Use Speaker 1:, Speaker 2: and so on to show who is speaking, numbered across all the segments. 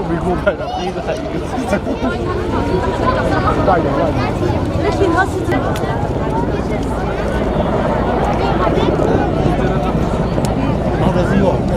Speaker 1: 没公开的，第一个还一个大圆万。然后这是有，这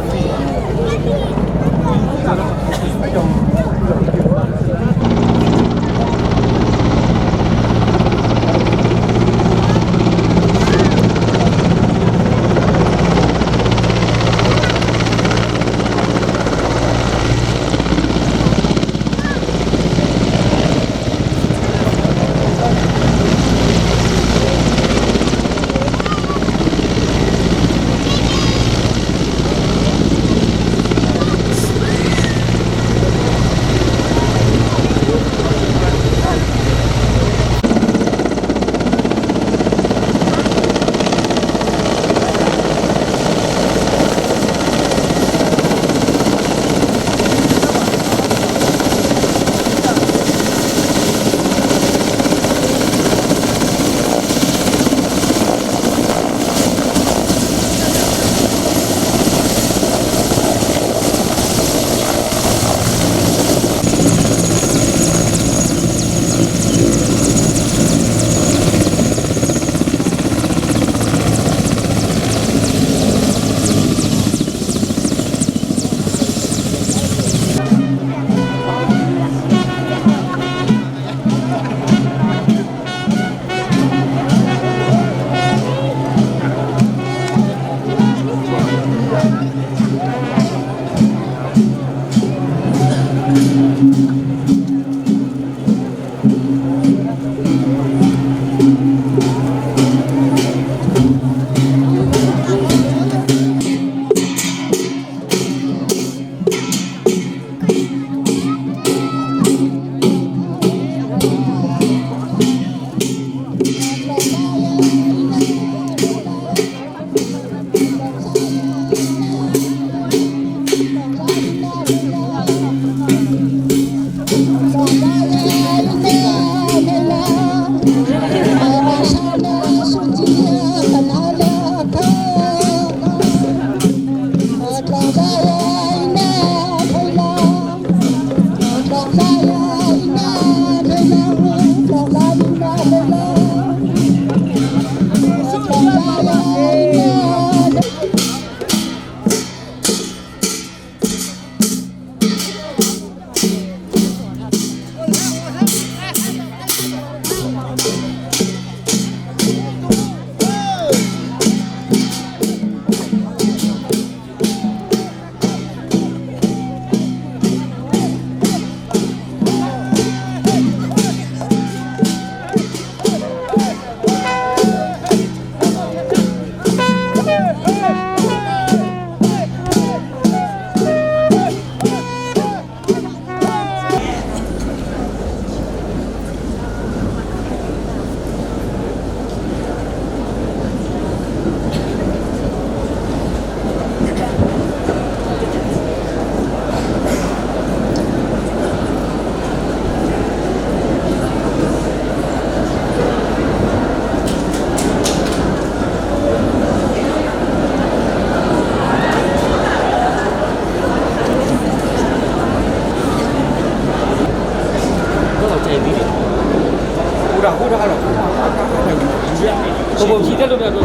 Speaker 1: 是
Speaker 2: 我皮带都不要动，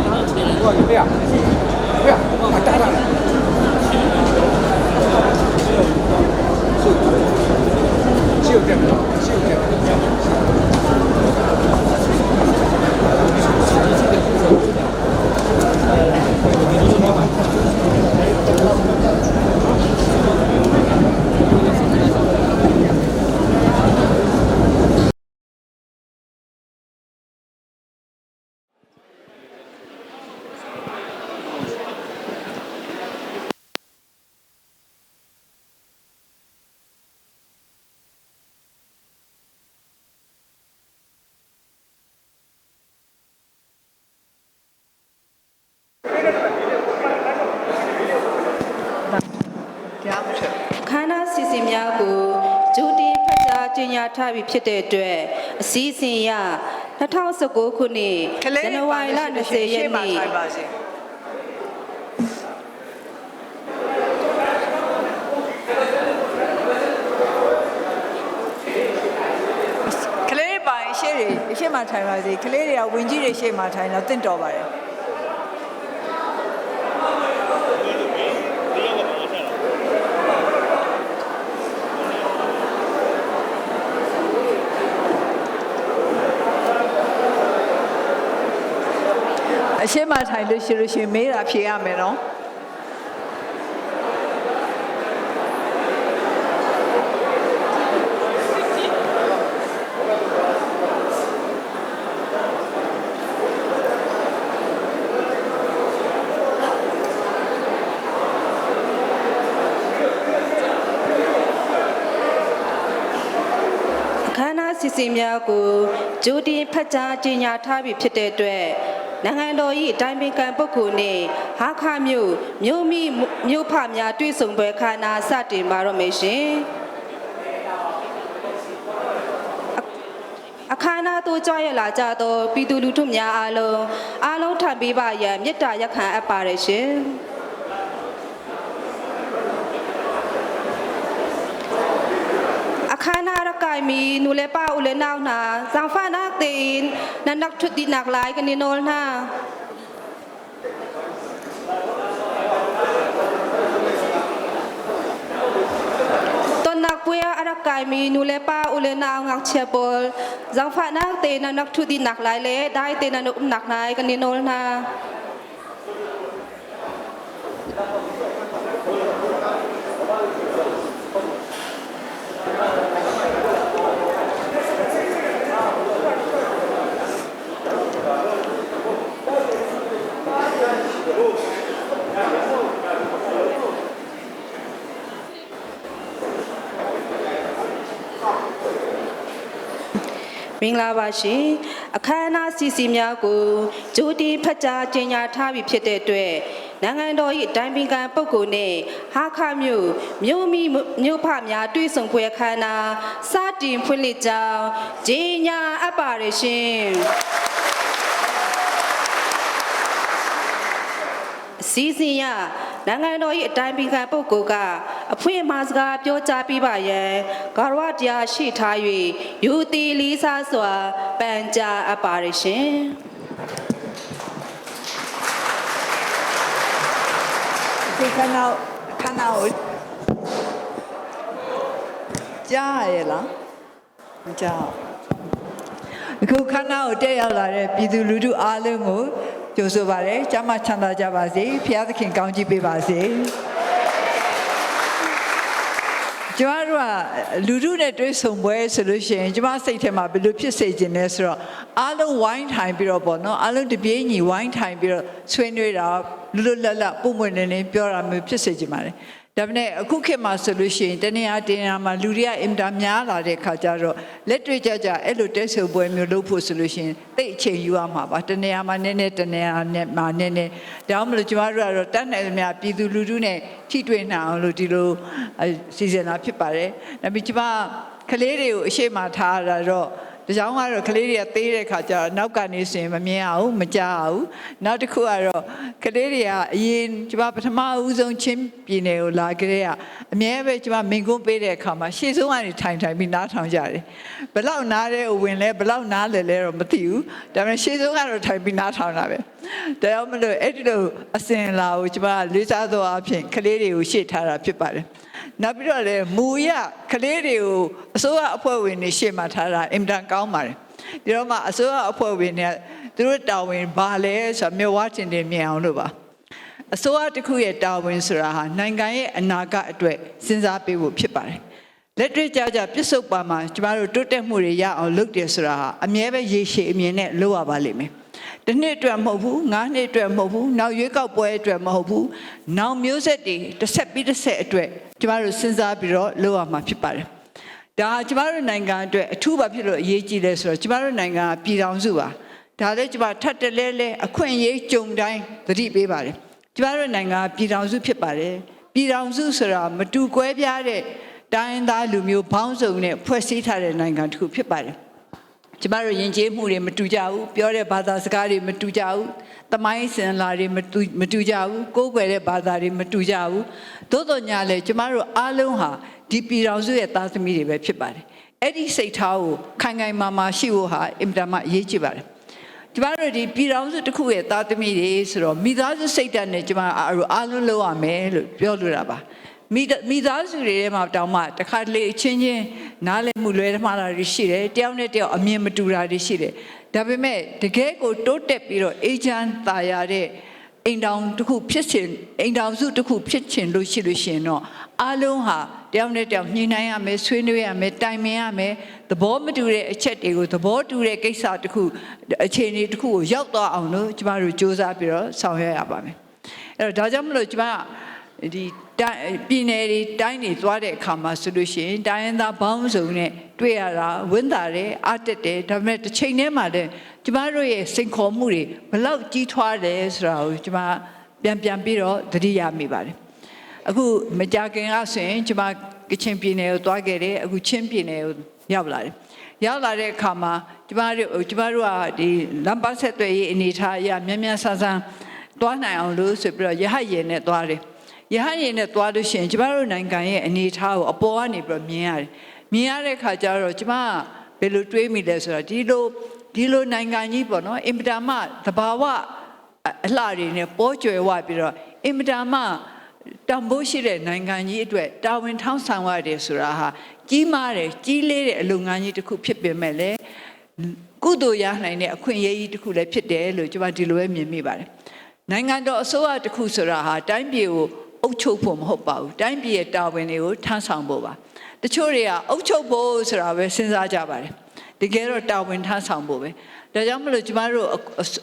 Speaker 2: 不要，不要，大大。就这样，就这样。
Speaker 3: တရားမထွက်
Speaker 4: ခန္ဓာစီစဉ်များကိုဂျူတီဖတ်ကြားကျင်းညာထားပြီးဖြစ်တဲ့အတွက်အစည်းအစဉ်ရ2019ခုနှစ်ဇန်နဝါရီလ20ရက်နေ့
Speaker 3: ကလေးပိုင်ရှေ့တွေရှေ့မှာထိုင်ပါစေကလေးတွေကဝင်ကြီးတွေရှေ့မှာထိုင်တော့တင့်တော်ပါတယ်အရှေ့မှာထိုင်လို့ရှိလို့ရှိရင်မေးတာဖြေရမယ်နော်
Speaker 4: အခမ်းအနားစီစဉ်များကိုဂျူတီဖတ်ကြားကျင်းညာထားပြီးဖြစ်တဲ့အတွက်နိုင်ငံတော်၏တိုင်ပင်ခံပုဂ္ဂိုလ်နှင့်ဟာခမြို့မိမြို့ဖများတွေ့ဆုံပွဲခမ်းနားစတင်ပါတော့မယ်ရှင်အခမ်းအနားသို့ကြွရောက်လာကြသောပြည်သူလူထုများအားလုံးထပ်ပေးပါရန်မေတ္တာရပ်ခံအပ်ပါတယ်ရှင်အခမ်းအနားရကိုင်မီနူလေပါဦးလေနောက်နာဇောင်ဖာနာတင်နနက်ထွတ်ဒီနက်လိုက်ကနေနိုလနာtonnak puya arak kai mi nule pa ule na ngak chepol zang fa nak te na nak thu di nak lai le dai te na nak nai kan ni nol na မင်္ဂလာပါရှင်အခမ်းအနားစီစီများကိုဂျိုတီဖတ်ကြားကြေညာထားပြီးဖြစ်တဲ့အတွက်နိုင်ငံတော်၏တိုင်ပင်ခံပုဂ္ဂိုလ်နှင့်ဟာခမြို့မိမြို့ဖများတွေ့ဆုံပွဲအခမ်းအနားစတင်ဖွင့်လှစ်ကြောင်းကြေညာအပ်ပါရရှင်စီစဉ်ရနိုင်ငံတော်၏အတိုင်ပင်ခံပုဂ္ဂိုလ်ကအဖွင့်အမှားစကားပြောကြားပြပါရန်ဂါရဝတရားရှိထား၍ယူတီလေးစားစွာပန်ကြားအပ်ပါရရှင်
Speaker 3: ဒီခဏကိုကြားရလားမကြားအခုခဏကိုတက်ရောက်လာတဲ့ပြည်သူလူထုအားလုံးကိုကြိုဆိုပါရစေကျမ်းမာချမ်းသာကြပါစေဖခင်သခင်ကောင်းချီးပေးပါစေကျမတို့ကလူထုနဲ့တွေ့ဆုံပွဲဆိုလို့ရှိရင်ကျမစိတ်ထဲမှာဘယ်လိုဖြစ်စေချင်လဲဆိုတော့အားလုံးဝိုင်းထိုင်ပြီးတော့ပေါ့နော်အားလုံးတပြေးညီဝိုင်းထိုင်ပြီးတော့ဆွေးနွေးတာလွတ်လပ်ပုံမှန်နေပြောတာမျိုးဖြစ်စေချင်ပါတယ်ဒါပေမဲ့အခုခေတ်မှာဆိုလို့ရှိရင်တနေရာမှာလူတွေကအင်တာများလာတဲ့ခါကျတော့လက်တွေ့ကြအဲ့လိုတက်ဆုံပွဲမျိုးလုပ်ဖို့ဆိုလို့ရှိရင်တိတ်အချိန်ယူရမှာပါတနေရာမှာနည်းနည်းတနေရာနဲ့မှာနည်းနည်းဒါမှမဟုတ်ကျမတို့ကတော့တတ်နိုင်သမျှပြည်သူလူထုနဲ့ထိတွေ့နိုင်အောင်လို့ဒီလိုစီစဉ်တာဖြစ်ပါတယ်ဒါပေမဲ့ကျမကလေးတွေကိုအရှိမထားရတော့ဒီကြောင့်ကတော့ကလေးတွေကသေးတဲ့ခါကျတော့နောက်ကနေဆိုရင်မမြင်အောင်မကြားအောင်နောက်တစ်ခုကတော့ကလေးတွေကအရင်ကျမပထမဦးဆုံးချင်းပြည်နယ်ကိုလာကြတဲ့အမြဲပဲကျမမင်ကွန်းပေးတဲ့အခါမှာရှေ့ဆုံးကနေထိုင်ပြီးနားထောင်ကြတယ်ဘယ်လောက်နားတဲ့ဝင်လဲဘယ်လောက်နားလဲတော့မသိဘူးဒါပေမဲ့ရှေ့ဆုံးကတော့ထိုင်ပြီးနားထောင်တာပဲဒါကြောင့်မလို့အဲ့ဒီလိုအစဉ်လာကိုကျမလေးစားသောအဖြစ်ကလေးတွေကိုရှေ့ထားတာဖြစ်ပါတယ်နောက်ပြီးတော့လည်းမူရကလေးတွေကိုအစိုးရအဖွဲ့ဝင်တွေရှေ့မှာထားတာအင်တန်ကောင်းပါတယ်ဒီတော့မှအစိုးရအဖွဲ့ဝင်တွေသူတို့တာဝန်ဘာလဲဆိုတာမျက်ဝါးတင်မြင်အောင်လို့ပါအစိုးရတစ်ခုရဲ့တာဝန်ဆိုတာဟာနိုင်ငံရဲ့အနာဂတ်အတွက်စဉ်းစားပေးဖို့ဖြစ်ပါတယ်လက်တွေ့ကြပြစ္ဆုတ်ပါမှာကျမတို့တိုးတက်မှုတွေရအောင်လုပ်တယ်ဆိုတာဟာအမြဲပဲရေရှည်အမြင်နဲ့လုပ်ရပါလိမ့်မယ်တစ်နှစ်အတွက်မဟုတ်ဘူး9နှစ်အတွက်မဟုတ်ဘူးနောက်ရွေးကောက်ပွဲအတွက်မဟုတ်ဘူးနောက်မျိုးဆက်တွေတစ်ဆက်ပြီးတစ်ဆက်အတွက်ကျမတို့စဉ်းစားပြီးတော့လုပ်ရမှာဖြစ်ပါတယ်ဒါကျမတို့နိုင်ငံအတွက်အထူးဘာဖြစ်လို့အရေးကြီးလဲဆိုတော့ကျမတို့နိုင်ငံကပြည်ထောင်စုပါဒါလည်းကျမထပ်တလဲအခွင့်အရေးကြုံတိုင်းသတိပေးပါတယ်ကျမတို့နိုင်ငံပြည်ထောင်စုဖြစ်ပါတယ် ပြည်ထောင်စုဆိုတာမတူကွဲပြားတဲ့တိုင်းရင်းသားလူမျိုးပေါင်းစုံနဲ့ဖွဲ့စည်းထားတဲ့နိုင်ငံတစ်ခုဖြစ်ပါတယ်ကျမတို့ယဉ်ကျေးမှုတွေမတူကြဘူးပြောတဲ့ဘာသာစကားတွေမတူကြဘူးသမိုင်းစင်လာတွေမတူကြဘူးကိုးကွယ်တဲ့ဘာသာတွေမတူကြဘူးသို့တော်ညာလဲကျမတို့အားလုံးဟာဒီပြည်တော်စုရဲ့သားသမီးတွေပဲဖြစ်ပါတယ်အဲ့ဒီစိတ်ထားကိုခိုင်ခိုင်မာမာရှိဖို့ဟာအင်တာမအရေးကြီးပါတယ်ကျမတို့ဒီပြည်တော်စုတစ်ခုရဲ့သားသမီးတွေဆိုတော့မိသားစုစိတ်ဓာတ်နဲ့ကျမအားလုံးလုပ်ရမယ်လို့ပြောလိုတာပါမိသားစုတွေထဲမှာတောင်မှတစ်ခါတလေအချင်းချင်းနားလည်မှုလွဲမှားတာတွေရှိတယ်တယောက်နဲ့တယောက်အမြင်မတူတာတွေရှိတယ်ဒါပေမဲ့တကယ်ကိုတိုးတက်ပြီးတော့အေဂျင့်တာယာတဲ့အိမ်တောင်တစ်ခုဖြစ်ချင်အိမ်တောင်စုတစ်ခုဖြစ်ချင်လို့ရှိရင်တော့အားလုံးဟာတယောက်နဲ့တယောက်ညှိနှိုင်းရမယ်ဆွေးနွေးရမယ်တိုင်ပင်ရမယ်သဘောမတူတဲ့အချက်တွေကိုသဘောတူတဲ့ကိစ္စတစ်ခုအခြေအနေတစ်ခုကိုရောက်သွားအောင်လို့ကျမတို့စူးစမ်းပြီးတော့ဆောင်ရွက်ရပါမယ်အဲ့တော့ဒါကြောင့်မလို့ကျမဒီပြည်နယ်တွေတိုင်းတွေသွားတဲ့အခါမှာဆိုလို့ရှိရင်တိုင်းရင်းသားပေါင်းစုံနဲ့တွေ့ရတာဝန်တာတယ်အားတက်တယ်ဒါပေမဲ့တစ်ချိန်တည်းမှာလည်းကျမတို့ရဲ့စိန်ခေါ်မှုတွေဘလောက်ကြီးထွားတယ်ဆိုတာကိုကျမပြန်ပြီးတော့သတိရမိပါတယ်အခုမကြခင်ကဆိုရင်ကျမကချင်ပြည်နယ်ကိုသွားခဲ့တယ်အခုချင်းပြည်နယ်ကိုရောက်လာတယ်ရောက်လာတဲ့အခါမှာကျမတို့ကဒီလမ်းပဆက်သွယ်ရေးအနေထားအရမြန်ဆန်ဆန်သွားနိုင်အောင်လို့ဆိုပြီးတော့ရဟတ်ယာဉ်နဲ့သွားတယ်ရဟန်းရင်နဲ့သွားလို့ရှိရင်ကျမတို့နိုင်ငံရဲ့အနေအထားကိုအပေါ်ကနေပြီးတော့မြင်ရတယ်။မြင်ရတဲ့အခါကျတော့ကျမဘယ်လိုတွေးမိလဲဆိုတော့ဒီလိုနိုင်ငံကြီးပေါ့နော်အင်မတန်မှသဘာဝအလှတွေနဲ့ပေါ်ကျွယ်ဝပြီးတော့အင်မတန်မှတန်ဖိုးရှိတဲ့နိုင်ငံကြီးအတွက်တာဝန်ထမ်းဆောင်ရတယ်ဆိုတာဟာကြီးမားတယ်ကြီးလေးတဲ့အလုပ်ငန်းကြီးတစ်ခုဖြစ်ပေမဲ့လည်းကုသိုလ်ရနိုင်တဲ့အခွင့်အရေးကြီးတစ်ခုလည်းဖြစ်တယ်လို့ကျမဒီလိုပဲမြင်မိပါတယ်။နိုင်ငံတော်အစိုးရတစ်ခုဆိုတာဟာတိုင်းပြည်ကိုအုပ်ချုပ်ဖို့မဟုတ်ပါဘူးတိုင်းပြည်ရဲ့တာဝန်တွေကိုထမ်းဆောင်ဖို့ပါတချို့တွေကအုပ်ချုပ်ဖို့ဆိုတာပဲစဉ်းစားကြပါတယ်တကယ်တော့တာဝန်ထမ်းဆောင်ဖို့ပဲဒါကြောင့်မလို့ကျမတို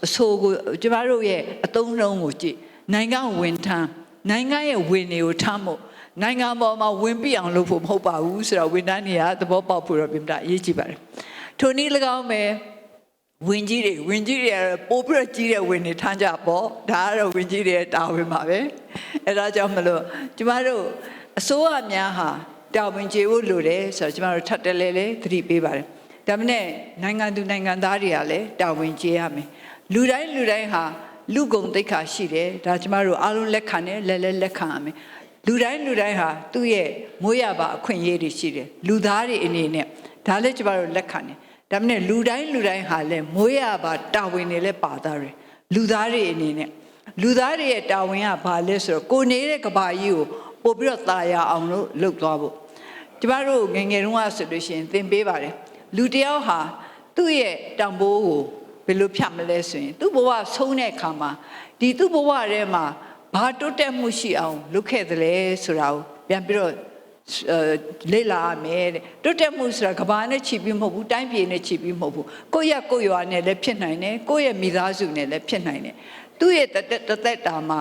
Speaker 3: ့အဆိုကိုကျမတို့ရဲ့အသုံးနှုန်းကိုကြည့်နိုင်ငံဝင်ထမ်းနိုင်ငံရဲ့ဝင်တွေကိုထမ်းဖို့နိုင်ငံပေါ်မှာဝင်ပြအောင်လုပ်ဖို့မဟုတ်ပါဘူးဆိုတော့ဝန်ထမ်းတွေကသဘောပေါက်ဖို့တော့ပြင်တာအရေးကြီးပါတယ်ထိုနည်း၎င်းပဲဝင်ကြီးတွေပို့ပြီးတော့ကြီးတဲ့ဝင်တွေထမ်းကြပေါ့ဒါကတော့ဝင်ကြီးတွေတာဝန်ပါပဲအဲဒါကြောင့်မလို့ကျမတို့အစိုးရများဟာတာဝန်ကျေဖို့လိုတယ်ဆိုတော့ကျမတို့ထပ်တလဲလဲသတိပေးပါတယ်ဒါမှနဲ့နိုင်ငံသူနိုင်ငံသားတွေကလည်းတာဝန်ကျေရမယ်လူတိုင်းဟာလူကုန်သိက္ခာရှိတယ်ဒါကျမတို့အားလုံးလက်ခံတယ်လက်ခံရမယ်လူတိုင်းဟာသူ့ရဲ့မွေးရပါအခွင့်အရေးတွေရှိတယ်လူသားတွေအနေနဲ့ဒါလည်းကျမတို့လက်ခံတယ်ဒါမှနဲ့လူတိုင်းဟာလည်းမွေးရပါတာဝန်တွေလည်းပါသားတယ်လူသားတွေအနေနဲ့လူသားတွေရဲ့တာဝန်ကဘာလဲဆိုတော့ကိုနေတဲ့ကဘာကြီးကိုပို့ပြီးတော့ตายရအောင်လို့လုပ်သွားဖို့ကျမတို့ငယ်တုန်းကဆိုလို့ရှိရင်သင်ပေးပါတယ်လူတယောက်ဟာသူ့ရဲ့တန်ဖိုးကိုဘယ်လိုဖြတ်မလဲဆိုရင်သူ့ဘဝဆုံးတဲ့အခါမှာဒီသူ့ဘဝထဲမှာဘာတိုးတက်မှုရှိအောင်လုပ်ခဲ့သလဲဆိုတာကိုပြန်ပြီးတော့လေ့လာရမယ်တဲ့တိုးတက်မှုဆိုတာကဘာနဲ့ချီပြီးမဟုတ်ဘူးတိုင်းပြည်နဲ့ချီပြီးမဟုတ်ဘူးကိုယ့်ရွာနဲ့လည်းဖြစ်နိုင်တယ်ကိုယ့်ရဲ့မိသားစုနဲ့လည်းဖြစ်နိုင်တယ်သူ့ရဲ့တသက်တာမှာ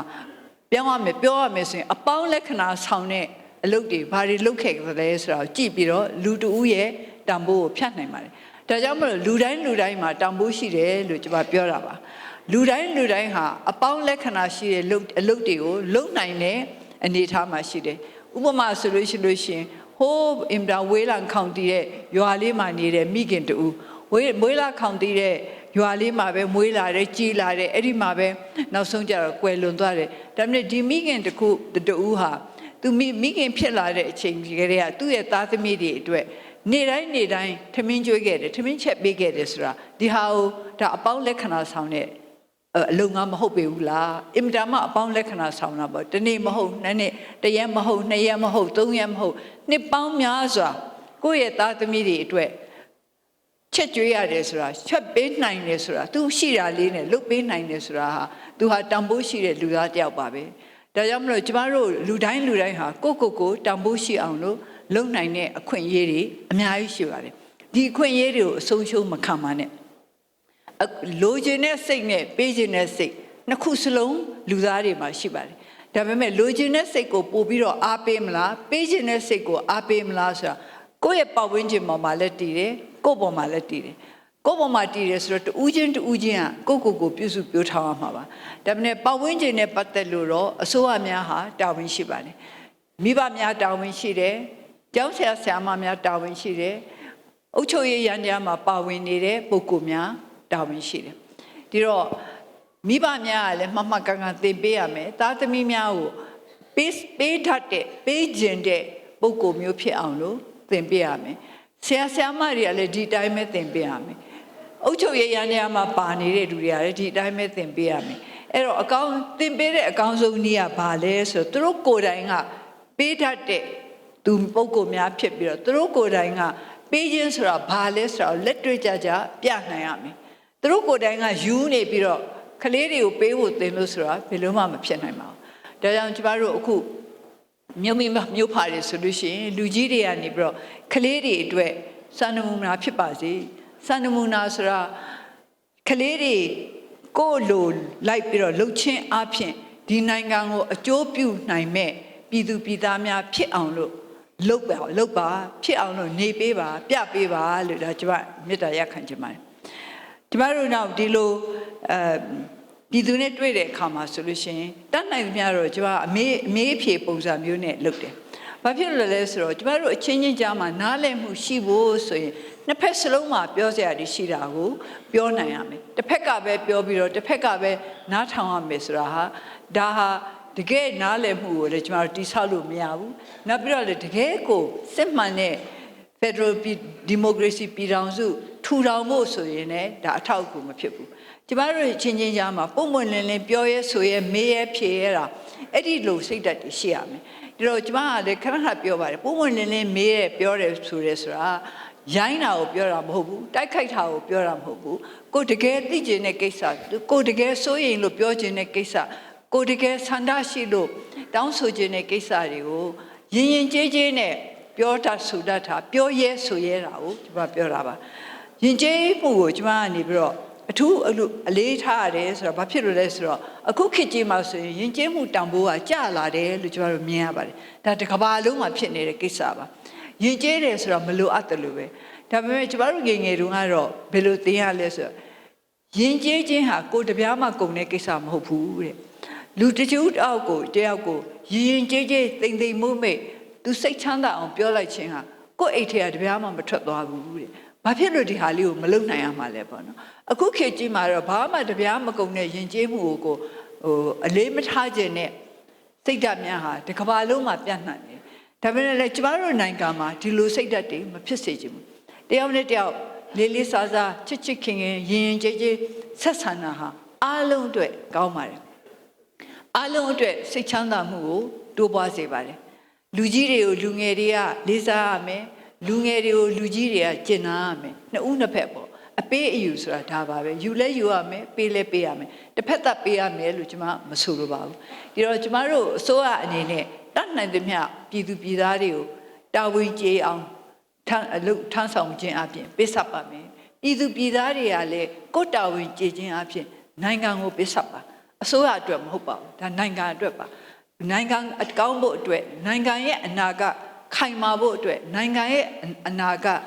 Speaker 3: ပြောရမယ်ဆိုရင်အပေါင်းလက္ခဏာဆောင်တဲ့အလုပ်တွေဘာတွေလုပ်ခဲ့သလဲဆိုတာကိုကြည့်ပြီးတော့လူတဦးရဲ့တန်ဖိုးကိုဖြတ်နိုင်ပါတယ်ဒါကြောင့်မလို့လူတိုင်းမှာတန်ဖိုးရှိတယ်လို့ကျွန်မပြောတာပါလူတိုင်းဟာအပေါင်းလက္ခဏာရှိတဲ့အလုပ်တွေကိုလုပ်နိုင်တဲ့အနေအထားမှာရှိတယ်ဥပမာဆိုလို့ရှိရင်ဟိုးအင်တာဝေးလံခေါင်တီးတဲ့ရွာလေးမှာနေတဲ့မိခင်တူဝေးလာခေါင်တီးတဲ့ရွာလေးမှာပဲမွေးလာတယ်ကြီးလာတယ်အဲ့ဒီမှာပဲနောက်ဆုံးကျတော့ကွယ်လွန်သွားတယ်ဒါပေမဲ့ဒီမိခင်တူဟာသူမိခင်ဖြစ်လာတဲ့အချိန်ကြီးကလေးကသူ့ရဲ့သားသမီးတွေအတွက်နေ့တိုင်းထမင်းကျွေးခဲ့တယ်ထမင်းချက်ပေးခဲ့တယ်ဆိုတာဒီဟာကိုဒါအပေါင်းလက္ခဏာဆောင်တဲ့အလုံငါမဟုတ်ပေဘူးလားအင်မတန်မှအပေါင်းလက္ခဏာဆောင်တာပေါ့တနေ့မဟုတ်နှစ်နေ့တရက်မဟုတ်နှစ်ရက်မဟုတ်သုံးရက်မဟုတ်နှစ်ပေါင်းများစွာကိုယ့်ရဲ့သားသမီးတွေအတွက်ချက်ကျွေးရတယ်ဆိုတာချက်ပေးနိုင်တယ်ဆိုတာသူရှိတာလေးနဲ့လုပ်ပေးနိုင်တယ်ဆိုတာဟာသူဟာတန်ဖိုးရှိတဲ့လူသားတစ်ယောက်ပါပဲဒါကြောင့်မလို့ကျမတို့လူတိုင်းဟာကိုတန်ဖိုးရှိအောင်လို့လုပ်နိုင်တဲ့အခွင့်အရေးတွေအများကြီးရှိပါတယ်ဒီအခွင့်အရေးတွေကိုအဆုံးရှုံးမခံပါနဲ့လိုချင်တဲ့စိတ်နဲ့ပေးချင်တဲ့စိတ်နှစ်ခုစလုံးလူသားတွေမှာရှိပါတယ်ဒါပေမဲ့လိုချင်တဲ့စိတ်ကိုပို့ပြီးတော့အားပေးမလားပေးချင်တဲ့စိတ်ကိုအားပေးမလားဆိုတာကိုယ့်ရဲ့ပတ်ဝန်းကျင်ပေါ်မှာလည်းတည်တယ်ကိုယ့်ပေါ်မှာလည်းတည်တယ်ကိုယ့်ပေါ်မှာတည်တယ်ဆိုတော့တူးချင်းကကိုပြုစုပြောထားရမှာပါဒါပေမဲ့ပတ်ဝန်းကျင်နဲ့ပတ်သက်လို့တော့အစိုးရများဟာတာဝန်ရှိပါတယ် မိဘများတာဝန်ရှိတယ်ကျောင်းဆရာဆရာမများတာဝန်ရှိတယ်အုပ်ချုပ်ရေးရန်တရားမှာပါဝင်နေတဲ့ပုဂ္ဂိုလ်များတာဝန်ရှိတယ်ဒီတော့မိဘများကလည်းမှတ်မှတ်ကန်ကန်သင်ပေးရမယ်သားသမီးများကိုပေးထတဲ့ပေးခြင်းတဲ့ပုဂ္ဂိုလ်မျိုးဖြစ်အောင်လို့သင်ပေးရမယ်ဆရာဆရာမတွေကလည်းဒီတိုင်းပဲသင်ပေးရမယ်အုပ်ချုပ်ရေးရန်တရားမှာပါနေတဲ့လူတွေကလည်းဒီတိုင်းပဲသင်ပေးရမယ်အဲ့တော့အကောင်းသင်ပေးတဲ့အကောင်းဆုံးနည်းကဘာလဲဆိုတော့သူတို့ကိုယ်တိုင်ကပေးထတဲ့သူပုဂ္ဂိုလ်များဖြစ်ပြီးတော့သူတို့ကိုယ်တိုင်ကပေးခြင်းဆိုတာဘာလဲဆိုတော့လက်တွေ့ကြကြပြနိုင်ရမယ်သူတို့ကိုယ်တိုင်ကယူနေပြီးတော့ကလေးတွေကိုပေးဖို့သင်လို့ဆိုတာဘယ်လိုမှမဖြစ်နိုင်ပါဘူးဒါကြောင့်ကျမတို့အခုမြို့ဖာတွေဆိုလို့ရှိရင်လူကြီးတွေကနေပြီးတော့ကလေးတွေအတွက်စံနမူနာဖြစ်ပါစေစံနမူနာဆိုတာကလေးတွေကိုယ်လိုလိုက်ပြီးတော့လှုပ်ချင်းအဖြစ်ဒီနိုင်ငံကိုအကျိုးပြုနိုင်မဲ့ပြည်သူပြည်သားများဖြစ်အောင်လို့လုပ်ပါဖြစ်အောင်လို့နေပေးပါပြပေးပါလို့ဒါကျမမေတ္တာရပ်ခံချင်ပါတယ်ကျမတို့နောက်ဒီလိုပြည်သူနဲ့တွေ့တဲ့အခါမှာဆိုလို့ရှိရင်တတ်နိုင်သမျှတော့ကျမအမေးအဖြေပုံစံမျိုးနဲ့လုပ်တယ်ဘာဖြစ်လို့လဲဆိုတော့ကျမတို့အချင်းချင်းကြားမှာနားလည်မှုရှိဖို့ဆိုရင်နှစ်ဖက်စလုံးမှာပြောစရာတွေရှိတာကိုပြောနိုင်ရမယ်တစ်ဖက်ကပဲပြောပြီးတော့တစ်ဖက်ကပဲနားထောင်ရမယ်ဆိုတာဟာဒါဟာတကယ်နားလည်မှုကိုလည်းကျမတို့တိဆောက်လို့မရဘူးနောက်ပြီးတော့လည်းတကယ်ကိုစစ်မှန်တဲ့ Federal Democracy ပြည်ထောင်စုထူထောင်ဖို့ဆိုရင်လည်းဒါအထောက်အကူမဖြစ်ဘူးကျမတို့ချင်းချင်းကြားမှာပုံမှန်လင်းလင်းပြောရဲဆိုရဲမေးရဲဖြေရဲတာအဲ့ဒီလိုစိတ်ဓာတ်တွေရှိရမယ်ဒီတော့ကျမကလည်းခဏခဏပြောပါတယ်ပုံမှန်လင်းလင်းမေးရဲပြောတယ်ဆိုရဲဆိုတာရိုင်းတာကိုပြောတာမဟုတ်ဘူးတိုက်ခိုက်တာကိုပြောတာမဟုတ်ဘူးကိုတကယ်သိကျင်တဲ့ကိစ္စကိုတကယ်စိုးရိမ်လို့ပြောကျင်တဲ့ကိစ္စကိုတကယ်ဆန္ဒရှိလို့တောင်းဆိုခြင်းတဲ့ကိစ္စတွေကိုရင်ကျေးကျေးနဲ့ပြောတတ်ဆိုတတ်တာပြောရဲဆိုရဲတာကိုကျမပြောတာပါရင်ကျေးမှုကိုကျမကနေပြီးတော့အထူးအလေးထားရတယ်ဆိုတော့ဘာဖြစ်လို့လဲဆိုတော့အခုခေတ်ကြီးမှာဆိုရင်ရင်ကျေးမှုတန်ဖိုးကကျလာတယ်လို့ကျမတို့မြင်ရပါတယ်ဒါတစ်ကမ္ဘာလုံးမှာဖြစ်နေတဲ့ကိစ္စပါရင်ကျေးတယ်ဆိုတော့မလိုအပ်တယ်လို့ပဲဒါပေမဲ့ကျမတို့ငယ်ငယ်တုန်းကတော့ဘယ်လိုသင်ရလဲဆိုတော့ရင်ကျေးခြင်းဟာကိုယ်တပြားမှကုန်တဲ့ကိစ္စမဟုတ်ဘူးတဲ့လူတချို့တယောက်ကိုရင်ကျေးတိမ်တိမ်မုတ်မိတ်သူစိတ်ချမ်းသာအောင်ပြောလိုက်ခြင်းဟာကိုယ့်အိတ်ထဲကတပြားမှမထွက်သွားဘူးတဲ့ဘာဖြစ်လို့ဒီဟာလေးကိုမလုပ်နိုင်ရမှာလဲပေါ့နော်အခုခေတ်ကြီးမှာတော့ဘာမှတပြားမကုန်တဲ့ယဉ်ကျေးမှုကိုအလေးမထားခြင်းနဲ့စိတ်ဓာတ်များဟာဒီကမ္ဘာလုံးမှာပြန့်နှံ့နေဒါပေမဲ့လည်းကျမတို့နိုင်ငံမှာဒီလိုစိတ်ဓာတ်တွေမဖြစ်စေချင်ဘူးတယောက်နဲ့တယောက်လေးလေးစားစားချစ်ချစ်ခင်ခင်ရင်ကျေးကျေးဆက်ဆံတာဟာအားလုံးအတွက်ကောင်းပါတယ်အားလုံးအတွက်စိတ်ချမ်းသာမှုကိုတိုးပွားစေပါတယ်လူကြီးတွေကိုလူငယ်တွေကလေးစားရမယ်လူငယ်တွေကိုလူကြီးတွေကကျင့်နာရမယ်နှစ်ဦးနှစ်ဖက်ပေါ့အပေးအယူဆိုတာဒါပါပဲယူလဲယူရမယ်ပေးလဲပေးရမယ်တစ်ဖက်သက်ပေးရမယ်လို့ကျွန်မမဆိုလိုပါဘူးဒီတော့ကျမတို့အစိုးရအနေနဲ့တတ်နိုင်သမျှပြည်သူပြည်သားတွေကိုတာဝန်ကျေအောင်ထမ်းဆောင်ခြင်းအပြင်ပေးဆက်ပါမယ်ပြည်သူပြည်သားတွေကလည်းကိုယ်တာဝန်ကျေခြင်းအပြင်နိုင်ငံကိုပေးဆက်ပါအစိုးရအတွက်မဟုတ်ပါဘူးဒါနိုင်ငံအတွက်ပါနိုင်ငံအကောင်းဖို့အတွက်နိုင်ငံရဲ့အနာဂတ်ခိုင်မာဖို့အတွက်နိုင်ငံရဲ့အနာဂတ်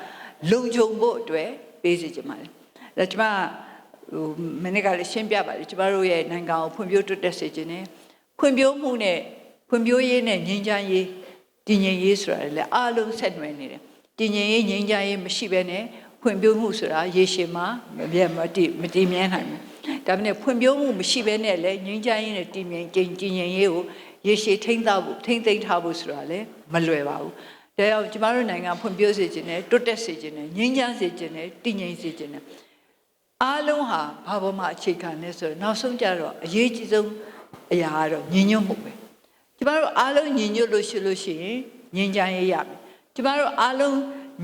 Speaker 3: လုံခြုံဖို့အတွက်ပေးစီကြပါလေဒါကျမမနေ့ကလည်းရှင်းပြပါတယ်ကျမတို့ရဲ့နိုင်ငံကိုဖွံ့ဖြိုးတိုးတက်စေခြင်းနဲ့ဖွံ့ဖြိုးမှုနဲ့ဖွံ့ဖြိုးရေးနဲ့ငြိမ်းချမ်းရေးတည်ငြိမ်ရေးဆိုတာလည်းအားလုံးဆက်နွယ်နေတယ်တည်ငြိမ်ရေးငြိမ်းချမ်းရေးမရှိဘဲနဲ့ဖွံ့ဖြိုးမှုဆိုတာရေရှည်မှာမတည်မြဲနိုင်ဘူးဒါပေမဲ့ဖွံ့ဖြိုးမှုမရှိဘဲနဲ့လည်းငြိမ်းချမ်းရေးနဲ့တည်ငြိမ်ရေးကိုရေရှည်ထိန်းသိမ်းထားဖို့ဆိုတာလည်းမလွယ်ပါဘူး။ဒါကြောင့်ကျမတို့နိုင်ငံဖွံ့ဖြိုးစေခြင်းနဲ့တိုးတက်စေခြင်းနဲ့ငြိမ်းချမ်းစေခြင်းနဲ့တည်ငြိမ်စေခြင်းနဲ့အားလုံးဟာဘာပေါ်မှာအခြေခံလဲဆိုတော့နောက်ဆုံးကြတော့အရေးကြီးဆုံးအရာကတော့ညီညွတ်မှုပဲ။ကျမတို့အားလုံးညီညွတ်လို့ရှိရင်ငြိမ်းချမ်းရေးရမယ်။ကျမတို့အားလုံး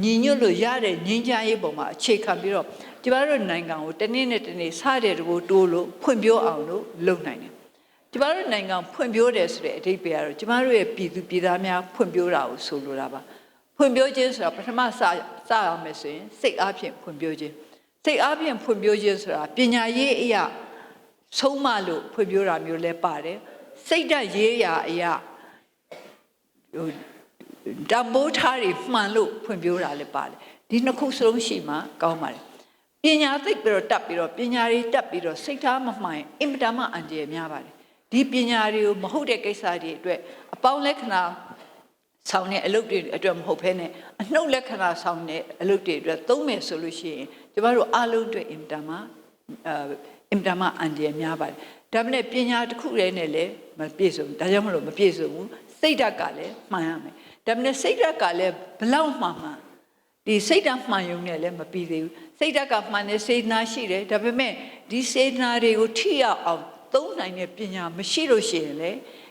Speaker 3: ညီညွတ်လို့ရတဲ့ငြိမ်းချမ်းရေးပုံမှာအခြေခံပြီးတော့ကျမတို့နိုင်ငံကိုတစ်နေ့နဲ့တစ်နေ့စတဲ့တကူတိုးလို့ဖွံ့ဖြိုးအောင်လို့လုပ်နိုင်တယ်ကျမတို့နိုင်ငံဖွံ့ဖြိုးတယ်ဆိုတဲ့အဓိပ္ပာယ်ကတော့ကျမတို့ရဲ့ပြည်သူပြည်သားများဖွံ့ဖြိုးတာကိုဆိုလိုတာပါဖွံ့ဖြိုးခြင်းဆိုတာပထမစရမယ်ဆိုရင်စိတ်အားဖြင့်ဖွံ့ဖြိုးခြင်းစိတ်အားဖြင့်ဖွံ့ဖြိုးခြင်းဆိုတာပညာရေးအရာဆုံးမလို့ဖွံ့ဖြိုးတာမျိုးလည်းပါတယ်စိတ်ဓာတ်ရေးရာအရာတံပိုးထားတွေမှန်လို့ဖွံ့ဖြိုးတာလည်းပါတယ်ဒီနှစ်ခုစလုံးရှိမှကောင်းပါတယ်ပညာသိပြီးတော့တက်ပြီးတော့ပညာတွေတက်ပြီးတော့စိတ်ထားမမှန်အင်မတန်မှအန္တရာယ်များပါတယ်ဒီပညာတွေကိုမဟုတ်တဲ့ကိစ္စတွေအတွက်အပေါင်းလက္ခဏာ ဆောင်းတဲ့အလုပ်တွေအတွက်မဟုတ်ဘဲနဲ့အနှုတ်လက္ခဏာဆောင်းတဲ့အလုပ်တွေအတွက်သုံးမယ်ဆိုလို့ရှိရင်ကျမတို့အားလုံးအတွက်အင်တာမအန်ဒီရများပါတယ်ဒါပေမဲ့ပညာတစ်ခုတည်းနဲ့လည်းမပြည့်စုံဒါကြောင့်မလို့မပြည့်စုံဘူးစိတ်ဓာတ်ကလည်းမှန်ရမယ်ဒါပေမဲ့စိတ်ဓာတ်ကလည်းဘလောက်မှန်ဒီစိတ်ဓာတ်မှန်ရုံနဲ့လည်းမပြီးသေးဘူးစိတ်ဓာတ်ကမှန်တဲ့စေတနာရှိတယ်ဒါပေမဲ့ဒီစေတနာတွေကိုထိရောက်အောင်သုံးနိုင်တဲ့ပညာမရှိလို့ရှိရင်လေ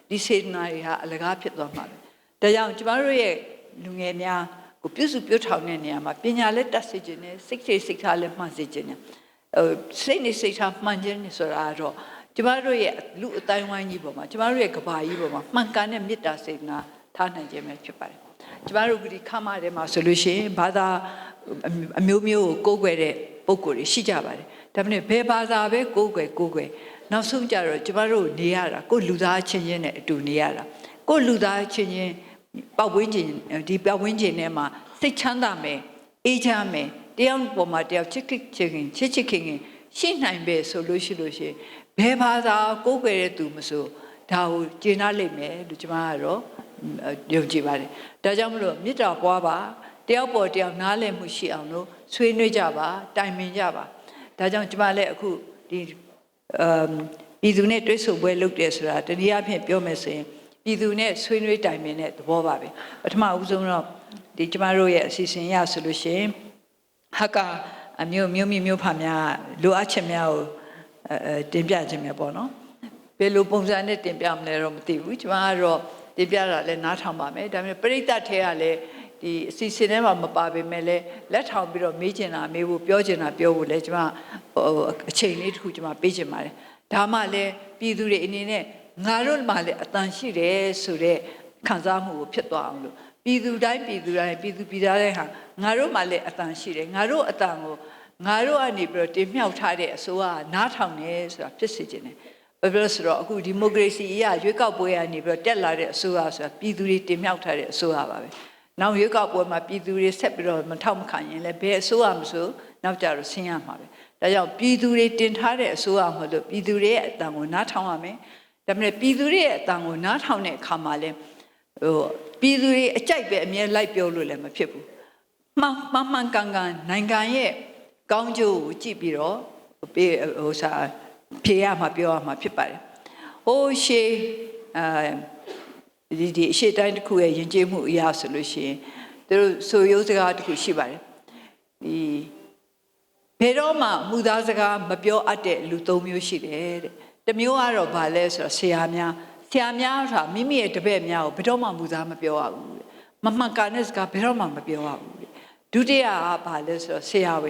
Speaker 3: ဒီစေတနာတွေဟာအလကားဖြစ်သွားမှာပဲဒါကြောင့်ကျမတို့ရဲ့လူငယ်များကိုပြုစုပြောထောင်တဲ့နေရာမှာပညာလည်းတတ်စေခြင်းနဲ့စိတ်ထားလည်းမှန်စေခြင်းနဲ့စိတ်နဲ့စိတ်ထားမှန်ခြင်းနဲ့ဆိုတာတော့ကျမတို့ရဲ့လူအတိုင်းဝိုင်းကြီးပေါ်မှာကျမတို့ရဲ့ကဘာကြီးပေါ်မှာမှန်ကန်တဲ့မေတ္တာစေတနာထားနိုင်ခြင်းပဲဖြစ်ပါတယ်ကျမတို့ဒီခါမထဲမှာဆိုလို့ရှိရင်ဘာသာအမျိုးမျိုးကိုကိုးကွယ်တဲ့ပုံကိုယ်တွေရှိကြပါတယ်ဒါပေမဲ့ဘယ်ဘာသာပဲကိုးကွယ်နောက်ဆုံးကြတော့ကျမတို့နေရတာကိုလူသားချင်းချင်းနဲ့အတူနေရတာကိုလူသားချင်းချင်းပတ်ဝန်းကျင်ဒီပတ်ဝန်းကျင်ထဲမှာစိတ်ချမ်းသာမယ်အေးချမ်းမယ်တယောက်ပေါ်မှာတယောက်ချစ်ခင်ရှိနိုင်ပဲဆိုလို့ရှိရင်ဘယ်ဘာသာကိုးကွယ်တဲ့သူမဆိုဒါကိုကျင့်နာလိမ့်မယ်လို့ကျမကတော့ယုံကြည်ပါတယ်ဒါကြောင့်မလို့မေတ္တာပွားပါတယောက်ပေါ်တယောက်နားလည်မှုရှိအောင်လို့ဆွေးနွေးကြပါတိုင်ပင်ကြပါဒါကြောင့်ကျမလည်းအခုဒီပြည်သူနဲ့တွေ့ဆုံပွဲလုပ်တယ်ဆိုတာတနည်းအားဖြင့်ပြောမယ်ဆိုရင်ပြည်သူနဲ့ဆွေးနွေးတိုင်ပင်တဲ့သဘောပါပဲပထမဦးဆုံးတော့ဒီကျမတို့ရဲ့အစီအစဉ်ရဆိုလို့ရှိရင်ဟာကာအမျိုးဖာများလိုအပ်ချက်များကိုတင်ပြခြင်းပဲပေါ့နော်ဘယ်လိုပုံစံနဲ့တင်ပြမလဲတော့မသိဘူးကျမကတော့တင်ပြတာလည်းနားထောင်ပါမယ်ဒါပေမဲ့ပရိသတ်ထဲကလည်းဒီအစီအစဉ်ထဲမှာမပါပေမဲ့လည်းလက်ထောင်ပြီးတော့မေးချင်တာမေးဖို့ပြောချင်တာပြောဖို့လည်းကျမအချိန်လေးတစ်ခုကျမပေးချင်ပါတယ်ဒါမှလည်းပြည်သူတွေအနေနဲ့ငါတို့မှလည်းအတန်ရှိတယ်ဆိုတဲ့ခံစားမှုကိုဖြစ်သွားအောင်လို့ပြည်သူတိုင်းပြည်သားတိုင်းဟာငါတို့မှလည်းအတန်ရှိတယ်ငါတို့အတန်ကိုငါတို့ကနေပြီးတော့တင်မြှောက်ထားတဲ့အစိုးရကနားထောင်နေဆိုတာဖြစ်စေချင်တယ်ဘာဖြစ်လို့ဆိုတော့အခုဒီမိုကရေစီအရာရွေးကောက်ပွဲကနေပြီးတော့တက်လာတဲ့အစိုးရဆိုတာပြည်သူတွေတင်မြှောက်ထားတဲ့အစိုးရပါပဲနောက်ရွေးကောက်ပွဲမှာပြည်သူတွေဆက်ပြီးတော့မထောက်မခံရင်လည်းဘယ်အစိုးရမဆိုနောက်ကြတော့ဆင်းရမှာပဲဒါကြောင့်ပြည်သူတွေတင်ထားတဲ့အစိုးရမဟုတ်လို့ပြည်သူတွေရဲ့အတန်ကိုနားထောင်ရမယ်ဒါပေမဲ့ပြည်သူတွေရဲ့အတန်ကိုနားထောင်တဲ့အခါမှာလည်းပြည်သူတွေအကြိုက်ပဲအမြဲလိုက်ပြောလို့လည်းမဖြစ်ဘူးမှန်ကန်နိုင်ငံရဲ့ကောင်းကျိုးကိုကြည့်ပြီးတော့ဖြေရမှာပြောရမှာဖြစ်ပါတယ်ဟိုးရှေးဒီအရှိတိုင်းတစ်ခုရဲ့ယဉ်ကျေးမှုအရာဆိုလို့ရှိရင်သူတို့ဆိုရိုးစကားတစ်ခုရှိပါတယ်ဒီဘယ်တော့မှမူသားစကားမပြောအပ်တဲ့လူ၃မျိုးရှိတယ်တဲ့တစ်မျိုးကတော့ဗာလဲဆိုတော့ဆရာများဆိုတာမိမိရဲ့တပည့်များကိုဘယ်တော့မှမူသားမပြောရဘူးတဲ့မမှန်ကန်တဲ့စကားဘယ်တော့မှမပြောရဘူးတဲ့ဒုတိယကဗာလဲဆိုတော့ဆရာဝ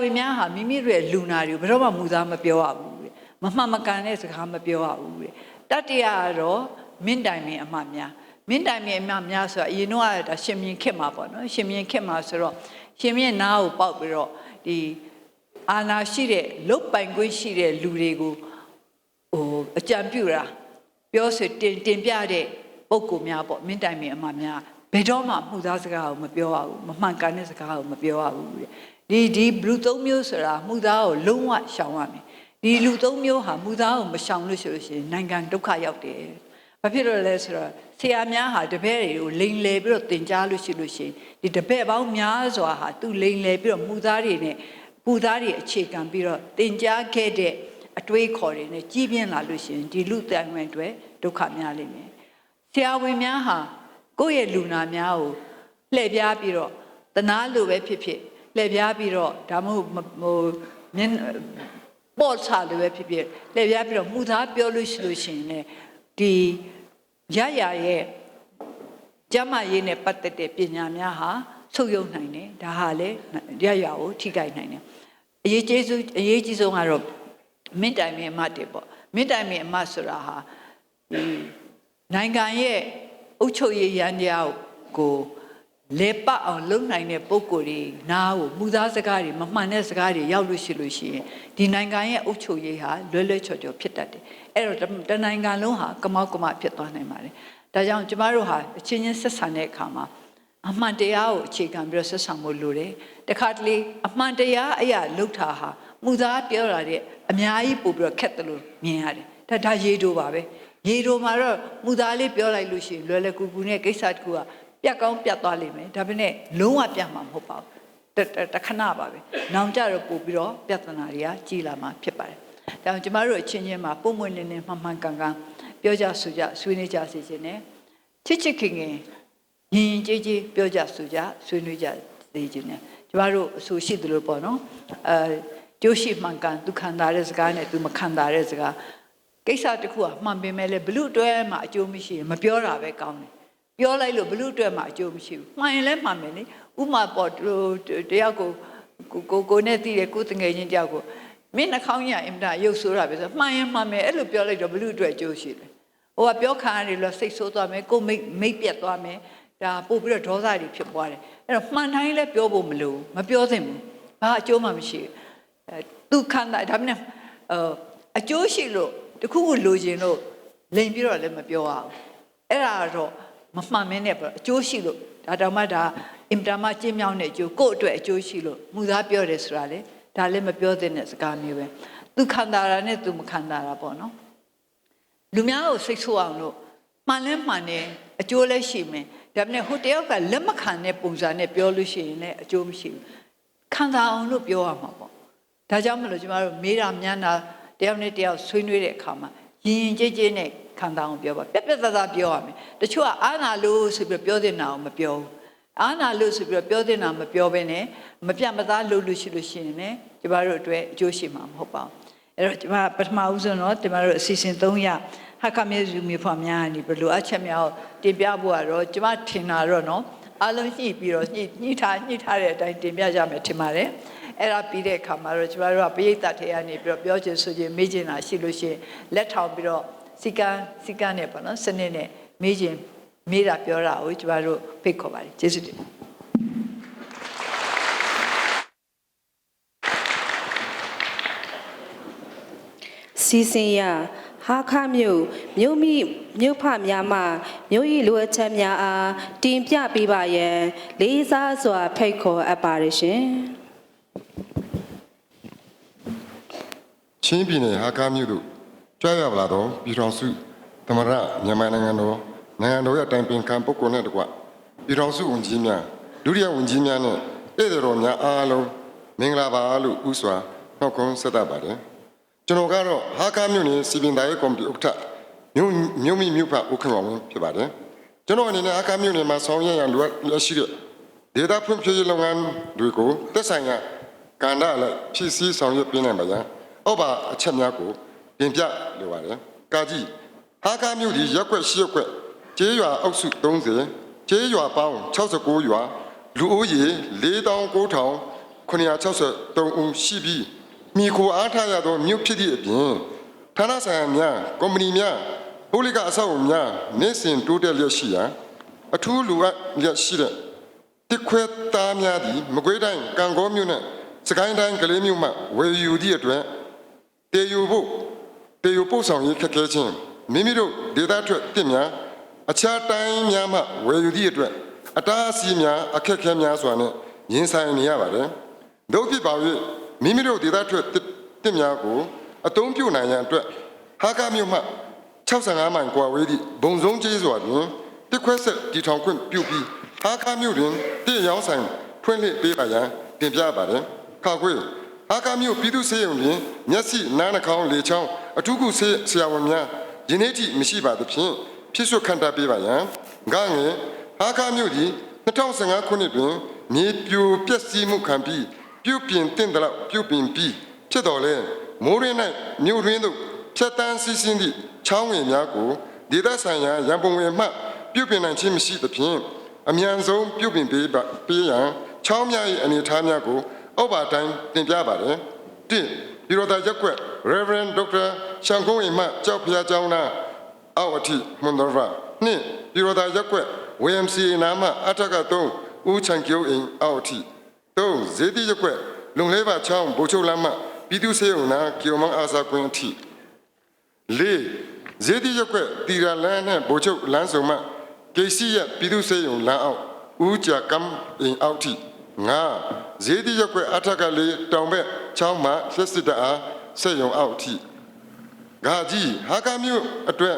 Speaker 3: န်များဟာမိမိတို့ရဲ့လူနာတွေကိုဘယ်တော့မှမူသားမပြောရဘူးတဲ့မမှန်မကန်တဲ့စကားမပြောရဘူးတဲ့တတိယကတော့မင်းတိုင်မင်းအမများဆိုတာအရင်တော့ဒါရှင်မြင်ခက်မှာပေါ့နော်ရှင်မြင်ခက်မှာဆိုတော့ရှင်မြင်နားကိုပေါက်ပြီးတော့ဒီအာနာရှိတဲ့လုတ်ပိုင်ခွင့်ရှိတဲ့လူတွေကိုအကြံပြုတာပြောဆိုတင်ပြတဲ့ပုံကူများပေါ့မင်းတိုင်မင်းအမများဘယ်တော့မှမှုသားစကားကိုမပြောရဘူးမမှန်ကန်တဲ့စကားကိုမပြောရဘူးတဲ့ဒီလူ၃မျိုးဆိုတာမှုသားကိုလုံးဝရှောင်ရမယ်ဒီလူ၃မျိုးဟာမှုသားကိုမရှောင်လို့ဆိုလို့ရှိရင်နိုင်ငံဒုက္ခရောက်တယ်ဘာဖြစ်လို့လဲဆိုတော့ဆရာများဟာတပည့်တွေကိုလိန်လေပြီးတော့သင်ကြားလို့ရှိရင်ဒီတပည့်ပေါင်းများစွာဟာသူလိန်လေပြီးတော့မှုသားတွေနဲ့ပူသားတွေအခြေခံပြီးတော့သင်ကြားခဲ့တဲ့အတွေးခေါ်တွေနဲ့ကြီးပြင်းလာလို့ရှိရင်ဒီလူတန်ဝင်တွေဒုက္ခများလိမ့်မယ်ဆရာဝန်များဟာကိုယ့်ရဲ့လူနာများကိုလှည့်ပြားပြီးတော့တနာလိုပဲဖြစ်လှည့်ပြားပြီးတော့ဒါမှမဟုတ်မျက်ပေါ်ချလိုပဲဖြစ်လှည့်ပြားပြီးတော့မှုသားပြောလို့ရှိရင်လည်းဒီရရဲ့ကျမရေးနဲ့ပတ်သက်တဲ့ပညာများဟာဆုပ်ယုပ်နိုင်တယ်ဒါဟာလေရကိုထိခိုက်နိုင်တယ်အရေးကြီးဆုံးကတော့မင်းတိုင်မင်းအမတ်တွေပေါ့မင်းတိုင်မင်းအမတ်ဆိုတာဟာနိုင်ငံရဲ့အုပ်ချုပ်ရေးရန်တရားကိုလေပတ်အောင်လုပ်နိုင်တဲ့ပုံကိုယ်တွေနားကိုမူသားစကားတွေမမှန်တဲ့စကားတွေရောက်လို့ရှိရင်ဒီနိုင်ငံရဲ့အုပ်ချုပ်ရေးဟာလွယ်ချော်ဖြစ်တတ်တယ်အဲ့တော့တနိုင်ငံလုံးဟာကမောက်ကမဖြစ်သွားနိုင်ပါတယ်ဒါကြောင့်ကျမတို့ဟာအချင်းချင်းဆက်ဆံတဲ့အခါမှာအမှန်တရားကိုအခြေခံပြီးတော့ဆက်ဆံဖို့လိုတယ်တခါတလေအမှန်တရားအရာလှုပ်တာဟာမူသားပြောတာတဲ့အများကြီးပို့ပြီးတော့ခက်တယ်လို့မြင်ရတယ်ဒါရေတိုပါပဲ ရေတို့မှာတော့မူသားလေးပြောလိုက်လို့ရှိရင်လွယ်လွယ်ကူကူနဲ့ကိစ္စတစ်ခုကပြတ်ကောင်းပြတ်သွားလိမ့်မယ်ဒါပေမဲ့လုံးဝပြတ်မှာမဟုတ်ပါဘူးတခဏပါပဲနောင်ကြတော့ပို့ပြီးတော့ပြဿနာတွေကကြီးလာမှာဖြစ်ပါတယ်ဒါကြောင့်ကျမတို့အချင်းချင်းမှာပုံမွင့်နေနေမှန်မှန်ကန်ကန်ပြောကြဆိုကြဆွေးနွေးကြစေခြင်းနဲ့ချစ်ချစ်ခင်ခင်ရင်ကြည်ကြည်ပြောကြဆိုကြဆွေးနွေးကြစေခြင်းနဲ့ကျမတို့အဆိုရှိသလိုပေါ့နော်ကျိုးရှိမှန်ကန်သူခံစားတဲ့စကားနဲ့သူမခံစားတဲ့စကားကိစ္စတစ်ခုကမှန်ပင်မဲ့လေဘလူတွဲမှာအကျိုးမရှိရင်မပြောတာပဲကောင်းတယ်ပြောလိုက်လို့ဘလူတွဲမှာအကျိုးမရှိဘူးမှန်ရင်လည်းမှန်မယ်လေဥမာပေါ်တယောက်ကိုနဲ့တည်တယ်ကိုတငယ်ချင်းတယောက်ကိုမင်းနှာခေါင်းရအင်တာရုပ်ဆိုးတာပဲဆိုမှန်ရင်မှန်မယ်အဲ့လိုပြောလိုက်တော့ဘလူတွဲအကျိုးရှိတယ်ဟိုကပြောခံရတယ်လို့စိတ်ဆိုးသွားမယ်ကိုမိတ်ပြတ်သွားမယ်ဒါပို့ပြီးတော့ဒေါသတွေဖြစ်သွားတယ်အဲ့တော့မှန်တိုင်းလည်းပြောဖို့မလိုမပြောသင့်ဘူးဘာအကျိုးမှမရှိဘူးသူခံတာဒါမှမဟုတ်အကျိုးရှိလို့တခုခုလိုချင်လို့လိန်ပြီးတော့လည်းမပြောအောင်အဲ့ဒါတော့မမှန်မင်းနဲ့ပေါ့အကျိုးရှိလို့ဒါတောင်မှဒါအင်တာမကျင်းမြောင်းတဲ့အကျိုးကိုယ့်အတွက်အကျိုးရှိလို့မူသားပြောတယ်ဆိုတာလေဒါလည်းမပြောသင့်တဲ့စကားမျိုးပဲသူခံတာတာနဲ့သူမခံတာတာပေါ့နော်လူများကိုစိတ်ဆိုးအောင်လို့မှန်လဲမှန်တယ်အကျိုးလည်းရှိမယ်ဒါပေမဲ့ဟိုတယောက်ကလက်မခံတဲ့ပုံစံနဲ့ပြောလို့ရှိရင်လည်းအကျိုးမရှိဘူးခံတာအောင်လို့ပြောရမှာပေါ့ဒါကြောင့်မလို့ကျမတို့မေးတာမြန်းတာတယောက်နဲ့တယောက်ဆွေးနွေးတဲ့အခါမှာရင်ကြည်ကြည်နဲ့ခံတာအောင်ပြောပါပြက်ပြက်သားသားပြောရမယ်တချို့ကအာနာလို့ဆိုပြီးပြောတဲ့နာအောင်မပြောဘူးအာနာလို့ဆိုပြီးပြောတဲ့နာမပြောဘဲနဲ့မပြတ်မသားလို့ရှိလို့ရှိရင်လည်းကျမတို့အတွက်အကျိုးရှိမှာမဟုတ်ပါဘူးအဲ့တော့ကျမပထမဦးဆုံးတော့ကျမတို့အစီအစဉ်300ဟာခမဲစုမြေဖွားများနေဘလို့အချက်များတင်ပြဖို့ကတော့ကျမထင်တာတော့နော်အားလုံးညှိပြီးတော့ညှိထားတဲ့အတိုင်းတင်ပြကြမယ်ထင်ပါတယ်အဲ့ဒါပြီးတဲ့အခါမှာတော့ကျမတို့ကပရိသတ်ထဲကနေပြီးတော့ပြောချင်ဆိုချင်မေးချင်တာရှိလို့ရှိရင်လက်ထောင်ပြီးတော့စီကန်းနဲ့ပေါ့နော်စနစ်နဲ့မေးတာပြောတာကိုကျမတို့ဖိတ်ခေါ်ပါတယ်ကျေးဇူးတင်
Speaker 4: စီစဉ်ရဟာခမြို့ဖများမှမြို့၏လိုအပ်ချက်များအားတင်ပြပေးပါရန်လေးစားစွာဖိတ်ခေါ်အပ်ပါရရှင်
Speaker 5: ချင်းပြည်နယ်ဟာခမြို့သို့ကြွရောက်လာသောပြည်ထောင်စုသမ္မတမြန်မာနိုင်ငံတော်ရဲ့တိုင်ပင်ခံပုဂ္ဂိုလ်နဲ့တကွပြည်ထောင်စုဝန်ကြီးများဒုတိယဝန်ကြီးများနဲ့ဧည့်သည်တော်များအားလုံးမင်္ဂလာပါလို့ဥစွာနှုတ်ခွန်းဆက်သပါတယ်ကျွန်တော်ကတော့ဟာခမြို့နယ်စီပင်သားရေးကော်မတီဥက္ကဋ္ဌမြို့မိမြို့ဖဥက္ကဋ္ဌဝင်ဖြစ်ပါတယ်ကျွန်တော်အနေနဲ့ဟာခမြို့နယ်မှာဆောင်ရွက်ရလိုအပ်ရှိတဲ့ဒေသဖွံ့ဖြိုးရေးလုပ်ငန်းတွေကိုသက်ဆိုင်ရာကဏ္ဍအလိုက်ဖြည့်ဆည်းဆောင်ရွက်ပေးနိုင်ပါရန်အောက်ပါအချက်များကိုတင်ပြလိုပါတယ်။ကာကြီးဟာခမြို့ဒီရက်ွက်ရှိရက်ွက်ကျေးရွာအုပ်စု30ကျေးရွာပေါင်း69ရွာလူဦးရေ49,963ဦးရှိပြီးမိခိုအားထားရသောမြို့ဖြစ်သည့်အပြင်ဌာနဆိုင်ရာများကုမ္ပဏီများပုဂ္ဂလိကအဆောက်အအုံများနေ့စဉ်တိုးတက်လျက်ရှိရာအထူးလိုအပ်လျက်ရှိတဲ့တစ်ခွဲသားများသည်မကွေးတိုင်းကံကောမြို့နဲ့စကိုင်းတိုင်းကလေးမြို့မှဝယ်ယူသည့်အတွက်တေယူပို့ဆောင်ရေးခက်ခဲခြင်းမိမိတို့ဒေသထွက်တစ်များအခြားတိုင်းများမှဝယ်ယူသည့်အတွက်အတားအဆီးများအခက်အခဲများစွာနဲ့ရင်ဆိုင်နေရပါတယ်။တို့ဖြစ်ပါ၍မိမိတို့ဒေသထွက်တစ်များကိုအသုံးပြုနိုင်ရန်အတွက်ဟာခမြို့မှ65မိုင်ကွာဝေးသည့်ဘုံစုံကျေးစွာတွင်တစ်ခွဲဆက်တည်ထောင်ခွင့်ပြုပြီးဟာခမြို့တွင်တစ်ရောင်းဆိုင်ဖွင့်လှစ်ပေးပါရန်တင်ပြပါတယ်။ခါခွေဟာခမြို့ပြည်သူ့ဆေးရုံတွင်မျက်စိနားနှာခေါင်းလေချောင်းအထူးကုဆရာဝန်များယနေ့ထိမရှိပါသဖြင့်ဖြစ်ဆွခံထားပေးပါရန်ငါငယ်ဟာခမြို့သည်2015ခုနှစ်တွင်မြေပြိုပျက်စီးမှုခံပြီးပြုပြင်တင့်တယ်ပြုပြင်ပြီးဖြစ်တော်လဲမိုးရင်း၌မြို့ရင်းသို့ဖြတ်တန်းစီးဆင်းသည့်ချောင်းငယ်များကိုဒေသဆိုင်ရာရန်ပုံငွေမှပြုပြင်နိုင်ခြင်းမရှိသဖြင့်အမြန်ဆုံးပြုပြင်ပေးရန်ချောင်းများ၏အနေအထားများကိုအောက်ပါတိုင်းတင်ပြပါတယ်။တစ်ပြည်တော်သားရက်ကွက် Reverend Dr. ရှန်ကုန်းအိမ်မှကျောက်ဖျားကျောင်းသားအောက်အထိမွန်တော်ဗာနှစ်ပြည်တော်သားရက်ကွက် YMCA နာမှအထက်က3ဦးချန်ကျိုးအိမ်အောက်အထိ3ဇေတိရက်ကွက်လုံလဲပါချောင်းဘိုချုပ်လမ်းမှပြည်သူ့ဆေးရုံနာကီယိုမန်အာစာကွင်းအထိ4ဇေတိရက်ကွက်တီရာလန်းနဲ့ဘိုချုပ်လမ်းစုံမှကေစီရပြည်သူ့ဆေးရုံလမ်းအောက်ဦးကြကမ်အိမ်အောက်ထိ5ဇေတိရက်ကွက်အထက်ကလေးတောင်ဘက်ချောင်းမှဆက်စစ်တအားဆက်ယုံအောက်ထိဂါကြီးဟာကမြို့အတွက်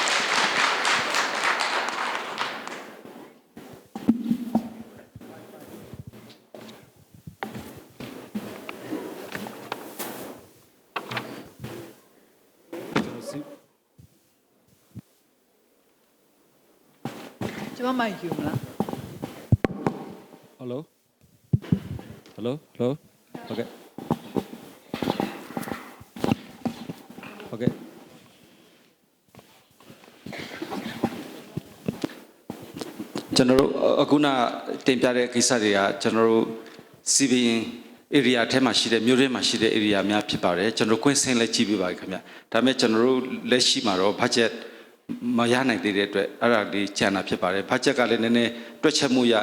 Speaker 3: ကျွန်မမိုက်ယူမလား
Speaker 2: Hello Okayကျွန်တော်တို့အခုနတင်ပြတဲ့ကိစ္စတွေကကျွန်တော်တို့စီဗီရင် area ထဲမှာရှိတဲ့မြို့ထဲမှာရှိတဲ့ area များဖြစ်ပါတယ်ကျွန်တော်ကွင်းစင်းလည်းကြည့်ပြပါခင်ဗျဒါပေမဲ့ကျွန်တော်တို့လက်ရှိမှာတော့ budget မရနိုင်သေးတဲ့အတွက်အဲ့ဒါလေးကျန်တာဖြစ်ပါတယ် budget ကလည်းနည်းနည်းတွက်ချက်မှုရ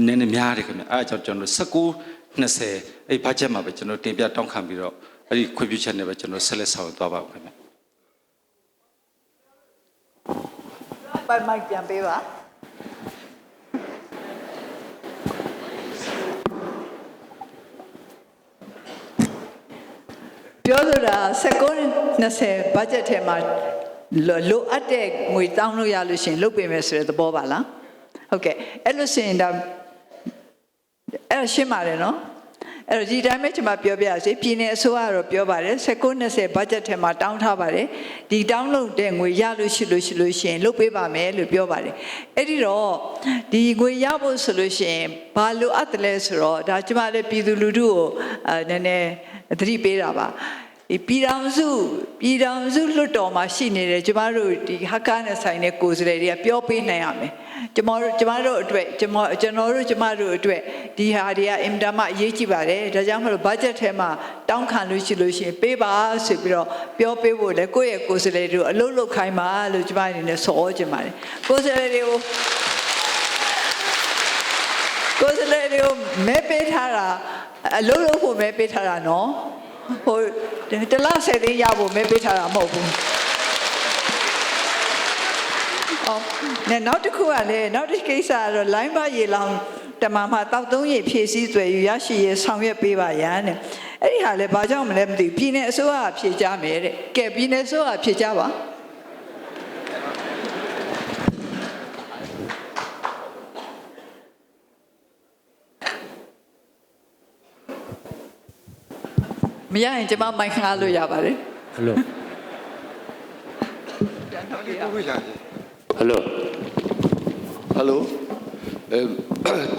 Speaker 2: နည်းနည်းများတယ်ခင်ဗျအဲ့ဒါကြောင့်ကျွန်တော်19-20အဲ့ budget မှာပဲကျွန်တော်တင်ပြတောင်းခံပြီးတော့အဲ့ဒီခွင့်ပြုချက်နဲ့ပဲကျွန်တော်ဆက်လက်ဆောင်သွားပါခင်ဗျ
Speaker 3: မိုက်ပြန်ပေးပါပြောဆိုတာ19-20 budget ထဲမှာလိုအပ်တဲ့ငွေတောင်းလို့ရလို့ရှိရင်လုပ်ပေးမယ်ဆိုတဲ့သဘောပါလားဟုတ်ကဲ့အဲ့လို့ရှိရင်ဒါအဲ့ရှင်းပါတယ်နော်အဲ့တော့ဒီတိုင်းပဲကျွန်မပြောပြရစီပြည်နယ်အစိုးရကတော့ပြောပါတယ်19-20 budget ထဲမှာတောင်းထားပါတယ်ဒီတောင်းလို့တဲ့ငွေရလို့ရှိရင်လုပ်ပေးပါမယ်လို့ပြောပါတယ်အဲ့ဒီတော့ဒီငွေရဖို့ဆိုလို့ရှိရင်ဘာလိုအပ်တယ်လဲဆိုတော့ဒါကျွန်မလည်းပြည်သူလူထုကိုနည်းနည်းသတိပေးတာပါပြည်တော်စုလွတ်တော်မှာရှိနေတယ်ကျမတို့ဒီဟက္ကာနဲ့ဆိုင်တဲ့ကိုယ်စားလှယ်တွေကပြောပေးနိုင်ရမယ်ကျမတို့အတွက်ဒီဟာတွေကအင်တာမအရေးကြီးပါတယ်ဒါကြောင့်မလို့ budget ထဲမှာတောင်းခံလို့ရှိရင်ပေးပါဆိုပြီးတော့ပြောပေးဖို့လေကိုယ့်ရဲ့ကိုယ်စားလှယ်တို့အလုပ်လုပ်ခိုင်းပါလို့ကျမအနေနဲ့ဆော်ချင်ပါတယ်ကိုယ်စားလှယ်တွေကိုမဲပေးထားတာအလုပ်လုပ်ဖို့မဲပေးထားတာနော်ဟိုတလား10သိန်းရဖို့မဲပေးထားတာမဟုတ်ဘူးနောက်တစ်ခုကလည်းနောက်တစ်ကိစ္စကတော့ line ပါရေလောင်တမမှာတောက်သုံးရေဖြည့်စည်းသွယ်ယူရရှိရေးဆောင်ရွက်ပေးပါရန်တဲ့အဲ့ဒီဟာလည်းဘာကြောင့်မလဲမသိဘူးပြည်နယ်အစိုးရဖြည့်ကြမယ်တဲ့ကဲပြည်နယ်အစိုးရဖြည့်ကြပါမရရင်ကျွန်မမိုက်ခါလို့ရပါတယ်
Speaker 1: Hello
Speaker 6: Hello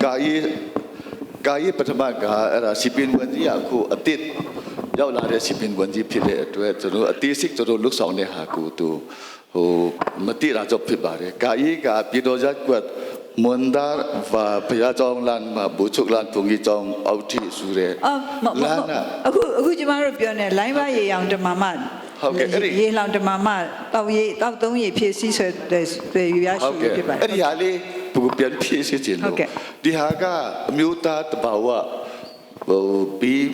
Speaker 6: ကာယပထမကအဲ့ဒါစီပင်ဝန်ကြီးအခုအတိတ်ရောက်လာတဲ့စီပင်ဝန်ကြီးဖြစ်တဲ့အတွက်ကျွန်တော်အသေးစိတ်ကျွန်တော်လွတ်ဆောင်တဲ့ဟာကိုသူဟိုမတိရတော့ဖြစ်ပါတယ်ကာယကပြည်တော်ရက်ကွက်မွန်ဒါvàဘုရားကျောင်းလမ်းမှာဘူချုပ်လမ်းပုံကြီးကျောင်းအောက်ထိဆိုတဲ့လမ်း
Speaker 3: အခုကျမတို့ပြောနေ line ပါရေအောင်တမမ
Speaker 6: ဟုတ်ကဲ့အဲ့ဒီ
Speaker 3: ရေလောင်တမမတောက်သုံးရေဖြည့်စည်းဆွဲယူရရှိဖြစ်ပါတယ်
Speaker 6: အဲ့ဒီဟာလေးဘူပြန်ဖြည့်စည်းခြင်းလို့ဒီဟာကအမျိုးသားတဘာဝဟိုပြီး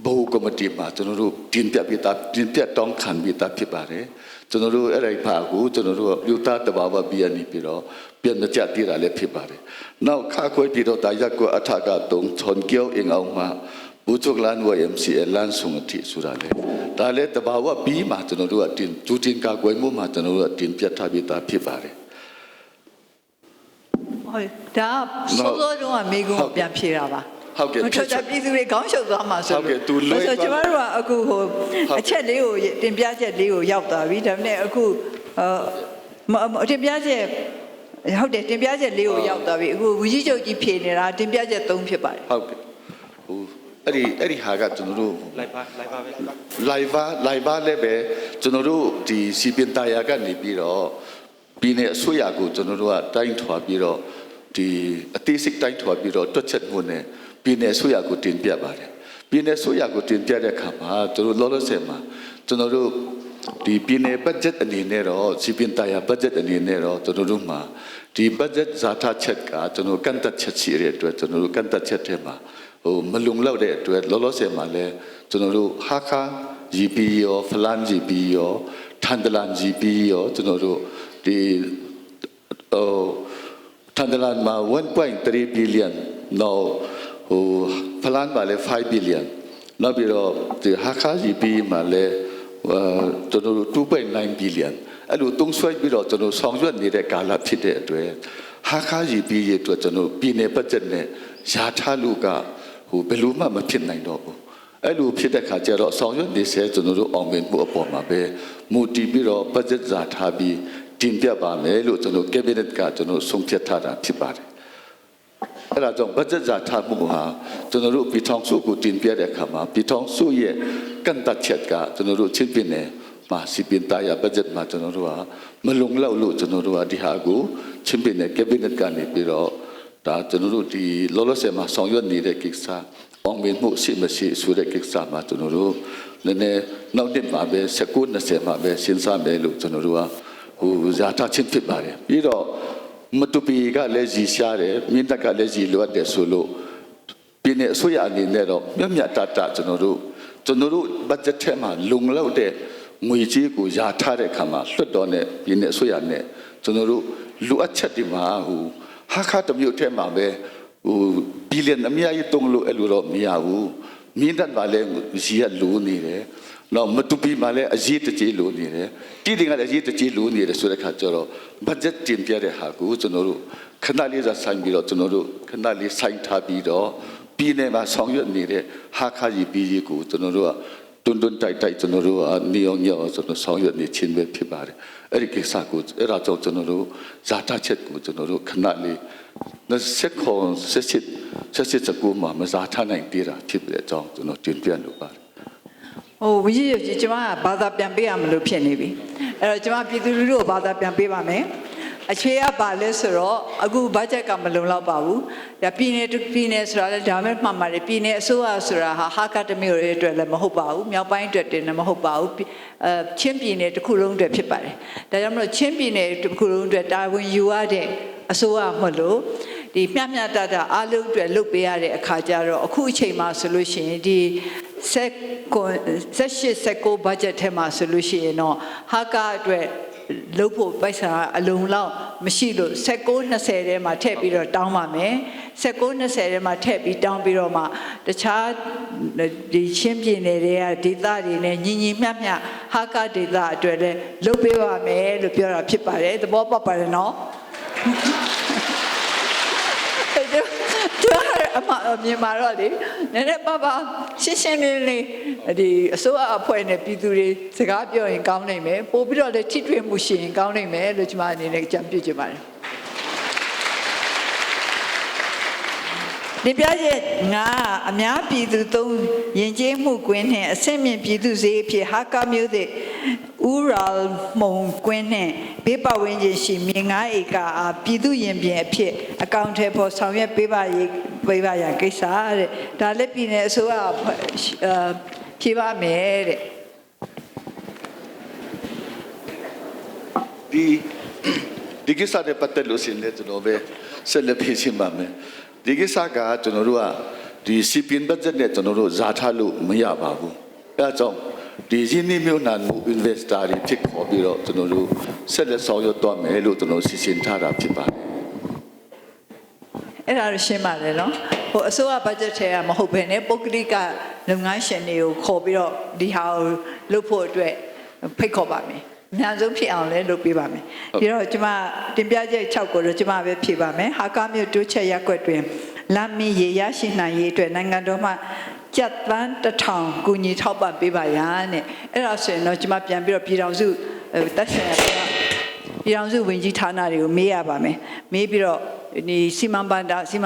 Speaker 6: ဘူကမတီမှာကျွန်တော်တို့တင်ပြတောင်းခံပြီးသားဖြစ်ပါတယ်ကျွန်တော်တို့အဲ့ဒီဖာကိုကျွန်တော်တို့မြို့သားတဘာဝပြီးနေပြီးတော့ပြန်ကြတည်တာလည်းဖြစ်ပါတယ်နောက်ခါခွေပြီးတော့တာရက်ကိုအထကတုံချွန်ကျောင်းအင်အောင်မှာဘူချုပ်လန်ဝ MCA လန်ဆုံတိဆိုတာလေဒါလည်းတဘာဝပြီးမှကျွန်တော်တို့ကတင်ကျူတင်ကကွယ်မှုမှာကျွန်တော်တို့ကတင်ပြထားပြီးသားဖြစ်ပါတယ်
Speaker 3: ဟုတ်ဒါစောစောတုန်းကမိကုန်းပြန်ဖြေတာပါ
Speaker 6: ဟုတ်ကဲ့
Speaker 3: မထွက်ကြပြည်သူတွေခေါင်းရှုပ်သွားမှာဆို
Speaker 6: ဟုတ်ကဲ့သူလွှဲ
Speaker 3: ကျွန်တော်တို့ကအခုဟိုအချက်လေးကိုတင်ပြချက်လေးကိုရောက်သွားပြီဒါပေမဲ့အခုတင်ပြချက်ဟုတ်တယ်တင်ပြချက်လေးကိုရောက်သွားပြီအခုဝကြီးချုပ်ကြီးဖြေနေတာတင်ပြချက်3ဖြစ်ပါတယ်
Speaker 6: ဟုတ်ကဲ့ဟိုအဲ့ဒီဟာကကျွန်တော်တို့ live ပါပဲ live လည်းပဲကျွန်တော်တို့ဒီစီပင်တာယာကနေပြီးတော့ပြည်နယ်အစိုးရကိုကျွန်တော်တို့ကတိုင်းထွာပြီးတော့ဒီအသေးစိတ်တိုင်းထွာပြီးတော့တွက်ချက်မှုနဲ့ပြည်နယ်အစိုးရကိုတင်ပြပါတယ်ပြည်နယ်အစိုးရကိုတင်ပြတဲ့အခါမှာကျွန်တော်လောလောဆယ်မှာကျွန်တော်တို့ဒီပြည်နယ် budget အနေနဲ့တော့စီပင်တာယာ budget အနေနဲ့တော့ကျွန်တော်တို့မှာဒီ budget ဇာတာချက်ကကျွန်တော်ကန်တက်ချက်ရှိတဲ့အတွက်ကျွန်တော်တို့ကန်တက်ချက်ထဲမှာဟိုမလုံလောက်တဲ့အတွက်လောလောဆယ်မှာလဲကျွန်တော်တို့ဟာခါ GP ရောဖလန် GP ရောထန်ဒလန် GP ရောကျွန်တော်တို့ဒီထန်ဒလန်မှာ 1.3 billion နောက်ဟိုဖလန်မှာလဲ5 billion နောက်ပြီးတော့ဒီဟာခါ GP မှာလဲကျွန်တော်တို့ 2.9 billion အဲ့လိုတုံးဆွဲပြီးတော့ကျွန်တော်ဆောင်ရွက်နေတဲ့ကာလဖြစ်တဲ့အတွက်ဟာခါ GP ရဲ့အတွက်ကျွန်တော်ပြည်နယ် budget နဲ့ရာထားလို့ကဟိုဘယ်လိုမှမဖြစ်နိုင်တော့ဘူးအဲ့လိုဖြစ်တဲ့ခါကျတော့ဆောင်ရွက်နေစေကျွန်တော်တို့အောင်မြင်မှုအပေါ်မှာပဲမူတည်ပြီးတော့ budget ဇာထားပြီးတ တင်ပြပါမယ်လို့ကျွန်တော် cabinet ကကျွန်တော်ဆုံးဖြတ်ထားတာဖြစ်ပါတယ်အဲ့ဒါကြောင့် budget ဇာထားမှုဟာကျွန်တော်တို့ပြည်ထောင်စုကိုတင်ပြတဲ့အခါမှာပြည်ထောင်စုရဲ့ကန့်သတ်ချက်ကကျွန်တော်တို့ချင်းပြည်နယ်မှာစီပင်သားရ budget မှာကျွန်တော်တို့ဟာမလုံလောက်လို့ကျွန်တော်တို့ဟာဒီဟာကိုချင်းပြည်နယ် cabinet ကနေပြီးတော့ဒါကျွန်တော်တို့ဒီလောလောဆယ်မှာဆောင်ရွက်နေတဲ့ကိစ္စအောင်မြင်မှုရှိမရှိဆိုတဲ့ကိစ္စမှာကျွန်တော်တို့နည်းနည်းနောက်တစ်မှာပဲ19-20မှာပဲစဉ်းစားမယ်လို့ကျွန်တော်တို့ဟာဟိုဇာတာချင်းဖြစ်ပါတယ်ပြီးတော့မတူပီကလည်းကြီးရှားတယ်မြင့်တက်ကလည်းကြီးလွတ်တယ်ဆိုလို့ပြည်နယ်အစိုးရအနေနဲ့တော့မြတ်မြတ်တတကျွန်တော်တို့ဘတ်ဂျက်ထဲမှာလုံလောက်တဲ့ငွေကြေးကိုယာထားတဲ့အခါမှာလွှတ်တော်နဲ့ပြည်နယ်အစိုးရနဲ့ကျွန်တော်တို့လိုအပ်ချက်တွေမှာဟိုဟာခါတမျိုးထဲမှာပဲဟိုဘီလီယံအများကြီးတုံးလို့အဲ့လိုတော့မရဘူးမြင့်တက်ပါလဲကြီးရလိုနေတယ်တော့မတူပီမှာလည်းအရေးတကြီးလိုနေတယ်တိတင်ကလည်းအရေးတကြီးလိုနေတယ်ဆိုတဲ့ခါကျတော့ဘတ်ဂျက်တင်ပြတဲ့ဟာကိုကျွန်တော်တို့ခဏလေးဆိုင်ပြီးတော့ကျွန်တော်တို့ခဏလေးဆိုင်ထားပြီးတော့ပြည်နယ်မှာဆောင်ရွက်နေတဲ့ဟာခါကြီးပြည်ကြီးကိုကျွန်တော်တို့ကတွန်းတိုက်ကျွန်တော်တို့ကနေအောင်ညောကျွန်တော်ဆောင်ရွက်နေခြင်းပဲဖြစ်ပါတယ်အဲ့ဒီကိစ္စကိုအဲ့ဒါကြောင့်ကျွန်တော်တို့ဇာတာချက်ကိုကျွန်တော်တို့ခဏလေးဆက်ကူမှာမဇာထားနိုင်သေးတာဖြစ်တဲ့အကြောင်းကျွန်တော်တင်ပြလိုပါတယ်
Speaker 3: ဟိုဝကြီးရကြီးကျွန်မကဘာသာပြန်ပေးရမလို့ဖြစ်နေပြီအဲ့တော့ကျွန်မပြည်သူလူထုကိုဘာသာပြန်ပေးပါမယ်အခြေရပါလဲဆိုတော့အခုဘတ်ဂျက်ကမလုံလောက်ပါဘူးဒါပြည်နယ်ဆိုတာလည်းဒါမဲ့မှတ်ပါတယ်ပြည်နယ်အစိုးရဆိုတာဟာကတမျိုးတွေအတွက်လည်းမဟုတ်ပါဘူးမြောက်ပိုင်းအတွက်တင်လည်းမဟုတ်ပါဘူးချင်းပြည်နယ်တစ်ခုလုံးအတွက်ဖြစ်ပါတယ်ဒါကြောင့်မလို့ချင်းပြည်နယ်တစ်ခုလုံးအတွက်တာဝန်ယူရတဲ့အစိုးရမလို့ဒီမျှမျှတတအားလုံးအတွက်လုပ်ပေးရတဲ့အခါကျတော့အခုအချိန်မှာဆိုလို့ရှိရင်ဒီ19 budget ထဲမှာဆိုလို့ရှိရင်တော့ဟာကအတွက်လုပ်ဖို့ပိုက်ဆံအလုံးလောက်မရှိလို့19-20ထဲမှာထည့်ပြီးတော့တောင်းပါမယ်19-20ထဲမှာထည့်ပြီးတောင်းပြီးတော့မှတခြားဒီချင်းပြည်နယ်တွေကဒေသတွေနဲ့ညီမျှမျှဟာကဒေသအတွက်လည်းလုပ်ပေးပါမယ်လို့ပြောတာဖြစ်ပါတယ်သဘောပေါက်ပါတယ်နော်မြန်မာတော့လေနည်းနည်းပါရှင်းလေးဒီအစိုးရအဖွဲ့နဲ့ပြည်သူတွေစကားပြောရင်ကောင်းနိုင်မယ်ပို့ပြီးတော့လည်းထိတွေ့မှုရှိရင်ကောင်းနိုင်မယ်လို့ကျွန်မအနေနဲ့ကြံပြုချင်ပါတယ်ဒီပြည့်ငါအများပြည်သူသုံးယဉ်ကျေးမှုကွင်းနဲ့အဆင့်မြင့်ပြည်သူစည်းအဖြစ်ဟာကမျိုးတဲ့ဥရာမုံကွင်းနဲ့ဘေးပဝင်းကျင်ရှိမြေ9ဧကအားပြည်သူရင်ပြင်အဖြစ်အကောင့်ထဲပေါ်ဆောင်ရွက်ပေးပါရကိစ္စတဲ့ဒါလည်းပြည်နယ်အစိုးရဖြေပါမယ်တဲ့
Speaker 6: ဒီကိစ္စနဲ့ပတ်သက်လို့ရှင်လည်းကျွန်တော်ပဲဆက်လက်ဖြေရှင်းပါမယ်ဒီကိစ္စကကျွန်တော်တို့ကဒီစီပင်ဘတ်ဂျက်နဲ့ကျွန်တော်တို့ဇာထားလို့မရပါဘူးအဲဒါကြောင့်ဒီရင်းနှီးမြှုပ်နှံမှု investor တွေဖြစ်ခေါ်ပြီးတော့ကျွန်တော်တို့ဆက်လက်ဆောင်ရွက်သွားမယ်လို့ကျွန်တော်စီစဉ်ထားတာဖြစ်ပါတယ်
Speaker 3: အဲ့ဒါရှင်းပါတယ်နော်ဟိုအစိုးရဘတ်ဂျက်ထဲကမဟုတ်ဘဲနဲ့ပုဂ္ဂလိကလုပ်ငန်းရှင်တွေကိုခေါ်ပြီးတော့ဒီဟာကိုလုပ်ဖို့အတွက်ဖိတ်ခေါ်ပါမယ်အများဆုံးဖြစ်အောင်လည်းလုပ်ပေးပါမယ်ပြီးတော့ကျွန်မတင်ပြချက်6ကိုတော့ကျွန်မပဲဖြေပါမယ်ဟာကမြို့တိုးချက်ရက်ွက်တွင်လမ်းမီရေရရှိနိုင်ရေးအတွက်နိုင်ငံတော်မှကျပ်သန်း1000ကူညီထောက်ပံ့ပေးပါရတဲ့အဲ့ဒါဆိုရင်တော့ကျွန်မပြန်ပြီးတော့ပြည်တော်စုတက်ဆိုင်ရာပြည်တော်စုဝင်ကြီးဌာနတွေကိုမေးရပါမယ်မေးပြီးတော့ဒီစီမံဘဏ္ဍာဆို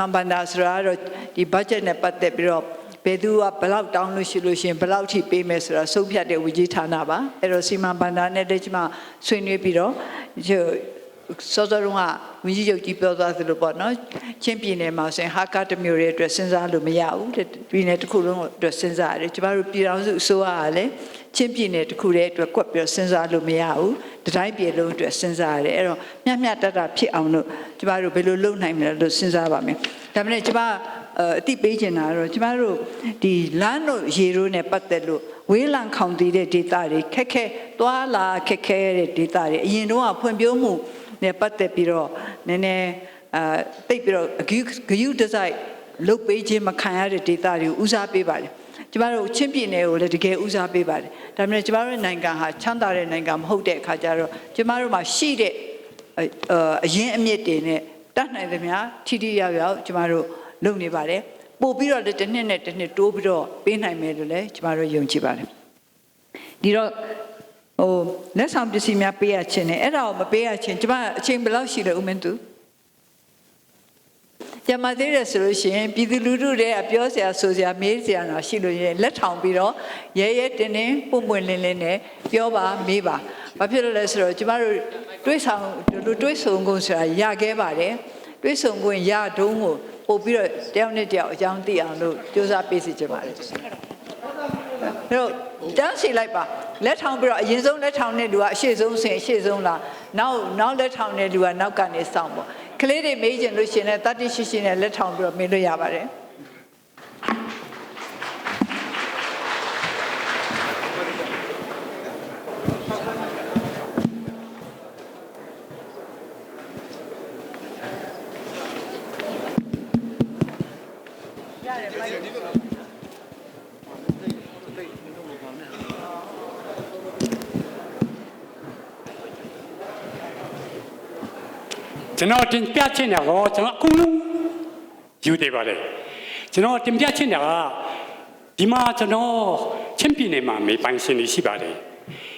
Speaker 3: တာတော့ဒီ budget နဲ့ပတ်သက်ပြီးတော့ဘယ်သူကဘယ်လောက်တောင်းလို့ရှိလို့ရှင်ဘယ်လောက်ထိပေးမယ်ဆိုတာဆုံးဖြတ်တဲ့ဝကြီးဌာနပါအဲ့တော့စီမံဘဏ္ဍာနဲ့လည်းကျွန်မဆွေးနွေးပြီးတော့စောစောတုန်းကဝကြီးချုပ်ကြီးပြောသွားသလိုပေါ့နော်ချင်းပြည်နယ်မှာဆိုရင်ဟာကတမျိုးတွေအတွက်စဉ်းစားလို့မရဘူးပြည်နယ်တစ်ခုလုံးအတွက်စဉ်းစားရတယ်ကျမတို့ပြည်တော်စုအစိုးရကလည်းချင်းပြည်နယ်တစ်ခုတည်းအတွက်ကွက်ပြီးစဉ်းစားလို့မရဘူးတတိုင်းပြည်လုံးအတွက်စဉ်းစားရတယ်အဲ့တော့မျှတတဖြစ်အောင်လို့ကျမတို့ဘယ်လိုလုပ်နိုင်မလဲလို့စဉ်းစားပါမယ်ဒါပေမဲ့ကျမအတိပေးချင်တာတော့ကျမတို့ဒီလမ်းတို့ရေတို့နဲ့ပတ်သက်လို့ဝေးလံခေါင်တည်တဲ့ဒေသတွေခက်ခဲသွားလာခက်ခဲတဲ့ဒေသတွေအရင်တော့ဖွံ့ဖြိုးမှုနဲ့ပတ်သက်ပြီးတော့နည်းနည်းတိတ်ပြီးတော့ဂယုတစိုက်လုတ်ပေးခြင်းမခံရတဲ့ဒေသတွေကိုဦးစားပေးပါတယ်ကျမတို့ချင်းပြည်နယ်ကိုလည်းတကယ်ဦးစားပေးပါတယ်ဒါပေမဲ့ကျမတို့နိုင်ငံဟာချမ်းသာတဲ့နိုင်ငံမဟုတ်တဲ့အခါကျတော့ကျမတို့မှာရှိတဲ့အရင်းအမြစ်တွေနဲ့တတ်နိုင်သမျှထိထိရောက်ရောက်ကျမတို့လုပ်နေပါတယ်ပို့ပြီးတော့တစ်နှစ်နဲ့တစ်နှစ်တိုးပြီးတော့ပေးနိုင်မယ်လို့လည်းကျမတို့ယုံကြည်ပါတယ်ဒီတော့ လက်ဆောင်ပစ္စည်းများပေးရခြင်းနဲ့အဲ့ဒါကိုမပေးရခြင်းကျမအချိန်ဘယ်လောက်ရှိလဲဦးမင်းသူကျမသေးတယ်ဆိုလို့ရှိရင်ပြည်သူလူထုတွေကပြောစရာဆိုစရာမေးစရာတော့ရှိလို့ရင်လက်ထောင်ပြီးတော့ရဲရဲတင်းတင်းပွန့်ပွန့်လင်းလင်းနဲ့ပြောပါမေးပါဘာဖြစ်လို့လဲဆိုတော့ကျမတို့တွေးဆောင်ကုန်ဆိုတာရခဲ့ပါတယ်တွေးဆောင်ကုန်ရတုံးကိုပို့ပြီးတော့တယောက်နဲ့တယောက်အကြောင်းသိအောင်လို့ကြိုးစားပေးစီကြပါတယ်အဲ့တော့တန်းစီလိုက်ပါလက်ထောင်ပြီးတော့အရင်ဆုံးလက်ထောင်တဲ့လူကအရှိဆုံးဆင်အရှိဆုံးလားနောက်လက်ထောင်တဲ့လူကနောက်ကနေစောင့်ပေါ့ကလေးတွေမေးချင်လို့ရှိရင်တတိရှိရှိနဲ့လက်ထောင်ပြီးတော့မေးလို့ရပါတယ်
Speaker 7: ကျွန်တော်တင်ပြချင်တာကကျွန်တော်အကုန်လုံးယူတယ်ပါလေကျွန်တော်တင်ပြချင်တာကဒီမှာကျွန်တော်ချင်းပြည်နယ်မှာမေပိုင်ရှင်တွေရှိပါတယ်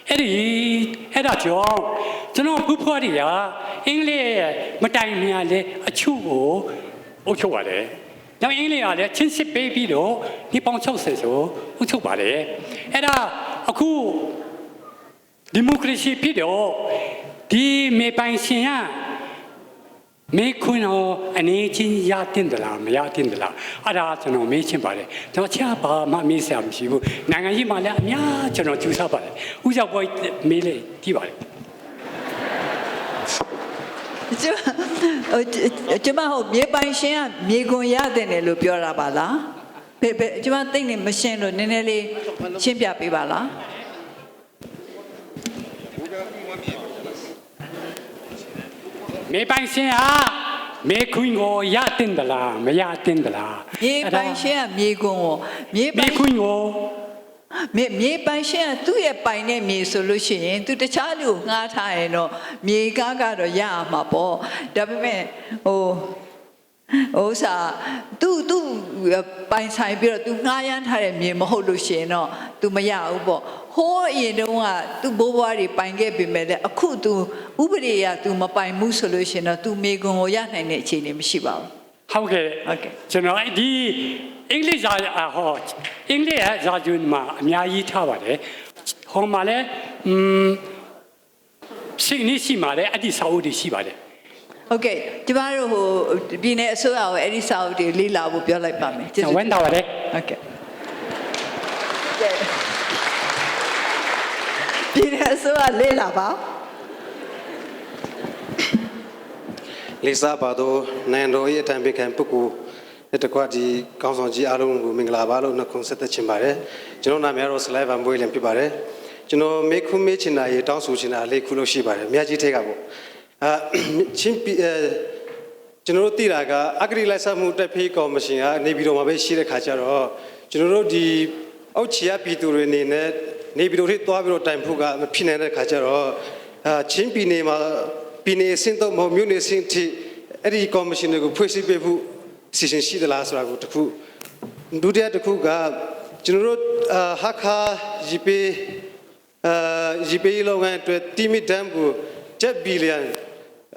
Speaker 7: အဲ့ဒါကြောင့်ကျွန်တော်ဘုဖွားတွေကအင်္ဂလိပ်မတိုင်မြန်လေအချို့ကိုအုပ်ချုပ်ပါတယ်။နောက်အင်္ဂလိပ်ကလည်းချင်းစစ်ပေးပြီးတော့ဒီပေါင်း60ဆိုအုပ်ချုပ်ပါတယ်။အဲ့ဒါအခုဒီမိုကရေစီဖြစ်တော့ဒီမေပိုင်ရှင်ကမေခွန်းတော့အနေချင်းရတင်တယ်လားမရတင်တယ်လားအဲ့ဒါကျွန်တော်မေးချင်ပါတယ်ကျွန်တော်ချပါမမေးစရာမရှိဘူးနိုင်ငံကြီးမှာလည်းအများကျွန်တော်ကြိုးစားပါတယ်ဥစားပွဲမေးလေကြည့်ပါတယ်
Speaker 3: ကျမဟုတ်မြေပိုင်ရှင်ကမြေခွန်ရတယ်လို့ပြောတာပါလားဘယ်ကျမသိနေမရှင်းလို့နည်းနည်းလေးရှင်းပြပေးပါလား
Speaker 7: မေပိုင်ရှင်ဟာမေခွန်းကိုရတင်တယ်လားမရတင်တယ်လား
Speaker 3: မြေပိုင်ရှင်ကမြေခွန်းကို
Speaker 7: မေခွန်းကို
Speaker 3: မြေပိုင်ရှင်ကသူ့ရဲ့ပိုင်တဲ့မြေဆိုလို့ရှိရင်သူတခြားလူကိုငှားထားရင်တော့မြေကားကတော့ရအောင်မှာပေါ့ဒါပေမဲ့ဥစားသူပိုင်ဆိုင်ပြီးတော့သူငှားရမ်းထားတဲ့မြေမဟုတ်လို့ရှိရင်တော့သူမရဘူးပေါ့ဟိုးအရင်တုန်းကသူဘိုးဘွားတွေပိုင်ခဲ့ပေမဲ့လည်းအခုသူဥပဒေအရသူမပိုင်ဘူးဆိုလို့ရှိရင်တော့သူမြေကွန်ကိုရနိုင်တဲ့အခြေအနေမရှိပါဘူး
Speaker 7: ဟုတ်ကဲ့ကျွန်တော်ဒီအင်္ဂလိပ်စာအင်္ဂလိပ်စာကျွန်းမှာအများကြီးထားပါတယ်ဟောမှာလည်းစိတ်နဲ့ရှိမှာလည်းအဒီစာအုပ်တွေရှိပါတယ်
Speaker 3: ဟုတ်ကဲ့ကျမတို့ပြည်နယ်အစိုးရကိုအဲ့ဒီစာအုပ်တွေလေ့လာဖို့ပြောလိုက်ပါမယ်
Speaker 7: ကျွန်တော်ဝန်တော်ပါတယ်
Speaker 3: ဟုတ်ကဲ့ပြည်နယ်အစိုးရလေ့လာပါ
Speaker 8: လေးစားပါတော့နိုင်တော်ရဲ့အတန်ပေးခံပုဂ္ဂိုလ်တကွဒီကောင်းဆောင်ကြီးအားလုံးကိုမင်္ဂလာပါလို့နှုတ်ခွန်းဆက်သက်ချင်ပါတယ်ကျွန်တော်နာမည်ကတော့စလိုက်ဗန်ဘွေးလင်ဖြစ်ပါတယ်ကျွန်တော်မေခုမေးချင်တာရေတောင်းဆိုချင်တာလေးခုလို့ရှိပါတယ်မြတ်ကြီးထဲကပေါ့ချင်းကျွန်တော်တို့သိတာကအဂရိလိုက်စားမှုတက်ဖေးကော်မရှင်ကနေပြည်တော်မှာပဲရှိတဲ့ခါကျတော့ကျွန်တော်တို့ဒီအောက်ခြေရပြည်သူတွေအနေနဲ့နေပြည်တော်ထိသွားပြီးတော့တိုင်ဖို့ကမဖြစ်နိုင်တဲ့ခါကျတော့ချင်းပြည်နယ်မှာပြည်နယ်အဆင့်တော့မဟုတ်မြို့နယ်အဆင့်ထိအဲ့ဒီကော်မရှင်တွေကိုဖွဲ့စည်းပေးဖို့စီစဉ်ရှိသလားဆိုတာကိုတခုဒုတိယတစ်ခုကကျွန်တော်တို့ဟာခါ GP လောက်ကန်အတွက်တီမီဒမ်ကို7 billion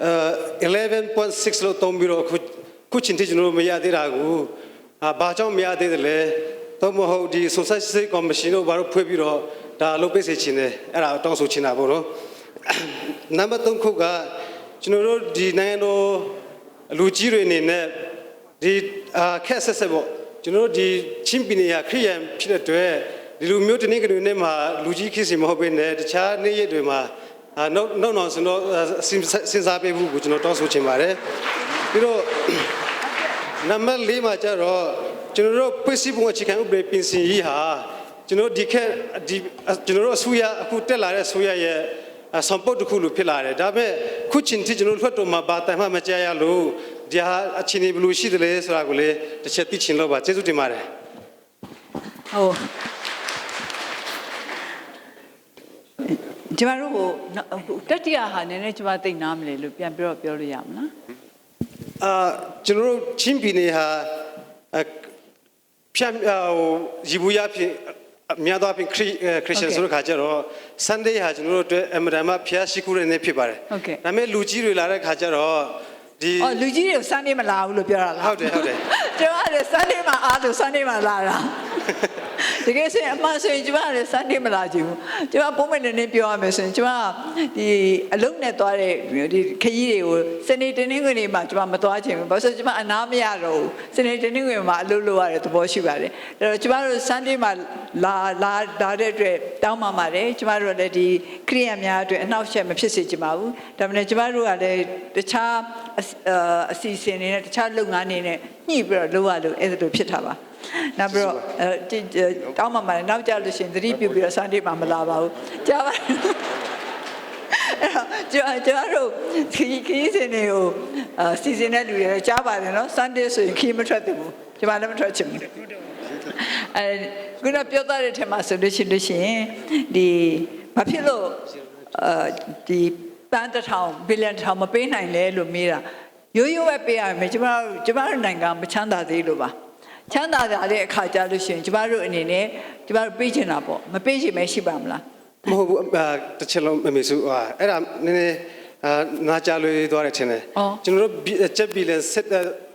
Speaker 8: 11.6 လို့တုံးပြီးတော့ခုချင်းတီကျွန်တော်မရသေးတာကိုဘာကြောင့်မရသေးတယ်လဲတော့မဟုတ်ဒီ society commission တို့ဘာလို့ဖွဲ့ပြီးတော့ဒါလုပ်ပေးစေချင်တယ်အဲ့ဒါတောင်းဆိုချင်တာပေါ့နော်နံပါတ်3ခုကကျွန်တော်တို့ဒီနိုင်ငံတော်လူကြီးတွေအနေနဲ့ဒီခက်ဆက်ပေါ့ကျွန်တော်တို့ဒီချင်းပြည်နယ်ခရီးရန်ဖြစ်တဲ့အတွက်ဒီလူမျိုးတနည်းတွေနဲ့မှာလူကြီးခစ်စီမဟုတ်ဘဲနဲ့တခြားနေ့ရက်တွေမှာနောက်ဆိုတော့စဉ်းစားပေးဖို့ကိုကျွန်တော်တောင်းဆိုချင်ပါတယ်ပြီးတော့နံပါတ်4မှာကျတော့ကျွန်တော်တို့ဖွဲ့စည်းပုံအခြေခံဥပဒေပြင်ဆင်ရေးဟာကျွန်တော်ဒီကျွန်တော်တို့အစိုးရအခုတက်လာတဲ့အစိုးရရဲ့ဆောင်ပုတ်တစ်ခုလိုဖြစ်လာတယ်ဒါပေမဲ့ခုချင်းတီကျွန်တော်တို့ထွက်တော်မှာဘာတိုင်မှမကြားရလို့ဒီဟာအခြေအနေဘယ်လိုရှိသလဲဆိုတာကိုလည်းတစ်ချက်သိချင်လို့ပါကျေးဇူးတင်ပါတယ်
Speaker 3: ဟုတ်ကျမတို့တတိယဟာနည်းနည်းကျမသိနားမလဲလို့ပြန်ပြီးတော့ပြောလို့ရမလား
Speaker 8: ကျွန်တော်တို့ချင်းပြည်နယ်ဟာဖြတ်ရီဘူးရဖြစ် များသောအားဖြင့်ခရစ်ယာန်ဆိုတဲ့ခါကျတော့ Sunday ဟာကျွန်တော်တို့အတွက်အမှန်တမ်းဖျားရှိခိုးတဲ့နေ့ဖြစ်ပါတယ်ဒါပေမဲ့လူကြီးတွေလာတဲ့ခါကျတော့ဒီ
Speaker 3: လူကြီးတွေ Sunday မလာဘူးလို့ပြောတာလား
Speaker 8: ဟုတ်တယ်ကျွန်
Speaker 3: တော်ကလည်း Sunday မှာအားလို့ Sunday မှာလာတာတကယ်ဆိုရင်အမှန်ဆိုရင်ကျွန်မလည်း Sunday မလာချင်ဘူးကျွန်မပုံမှန်နေပြောရမယ်ဆိုရင်ကျွန်မဒီအလုံးနဲ့သွားတဲ့ဒီခရီးတွေကိုစနေတနင်္ဂနွေမှာကျွန်မမသွားချင်ဘူးဘာလို့ဆိုကျွန်မအနားမရတော့ဘူးစနေတနင်္ဂနွေမှာအလုပ်လုပ်ရတဲ့သဘောရှိပါတယ်အဲ့တော့ကျွန်မတို့ Sunday မှာလာတဲ့အတွက်တောင်းပန်ပါတယ်ကျွန်မတို့လည်းဒီခရီးရများအတွက်အနှောက်အယှက်မဖြစ်စေချင်ပါဘူးဒါပေမဲ့ကျွန်မတို့ကလည်းတခြားအစီအစဉ်တွေနဲ့တခြားလုပ်ငန်းတွေနဲ့ညှိပြီးတော့လုပ်ရလို့အဲ့ဒါလိုဖြစ်တာပါနောက်ပြီးတော့တောင်းပန်ပါတယ်နောက်ကြလို့ရှိရင်သတိပြုပြီးတော့ Sunday မှာမလာပါဘူးကြားပါကျွန်တော်တို့ခီးစင်တွေကိုစီစဉ်တဲ့လူတွေကြားပါတယ်နော် Sunday ဆိုရင်ခီးမထွက်သေးဘူးကျွန်မလည်းမထွက်ချင်ဘူးခုနပြောသားတဲ့ထဲမှာဆိုလို့ရှိရင်ဒီဘာဖြစ်လို့ဒီပန်းတစ်ထောင်ဘီလီယံတစ်ထောင်မပေးနိုင်လဲလို့မေးတာရိုးရိုးပဲပေးရမယ်ကျွန်တော်တို့နိုင်ငံမချမ်းသာသေးလို့ပါချမ်းသာတဲ့အခါကြလို့ရှိရင်ကျွန်တော်တို့အနေနဲ့ကျွန်တော်တို့ပေးချင်တာပေါ့မပေးချင်မရှိပါမလား
Speaker 8: မဟုတ်ဘူးတစ်ချက်လုံးမမေစုအဲ့ဒါနည်းနည်းနာကြလွေးသွားတယ်ထင်တယ်ကျွန်တော်တို့ချက်ဘီလီယံ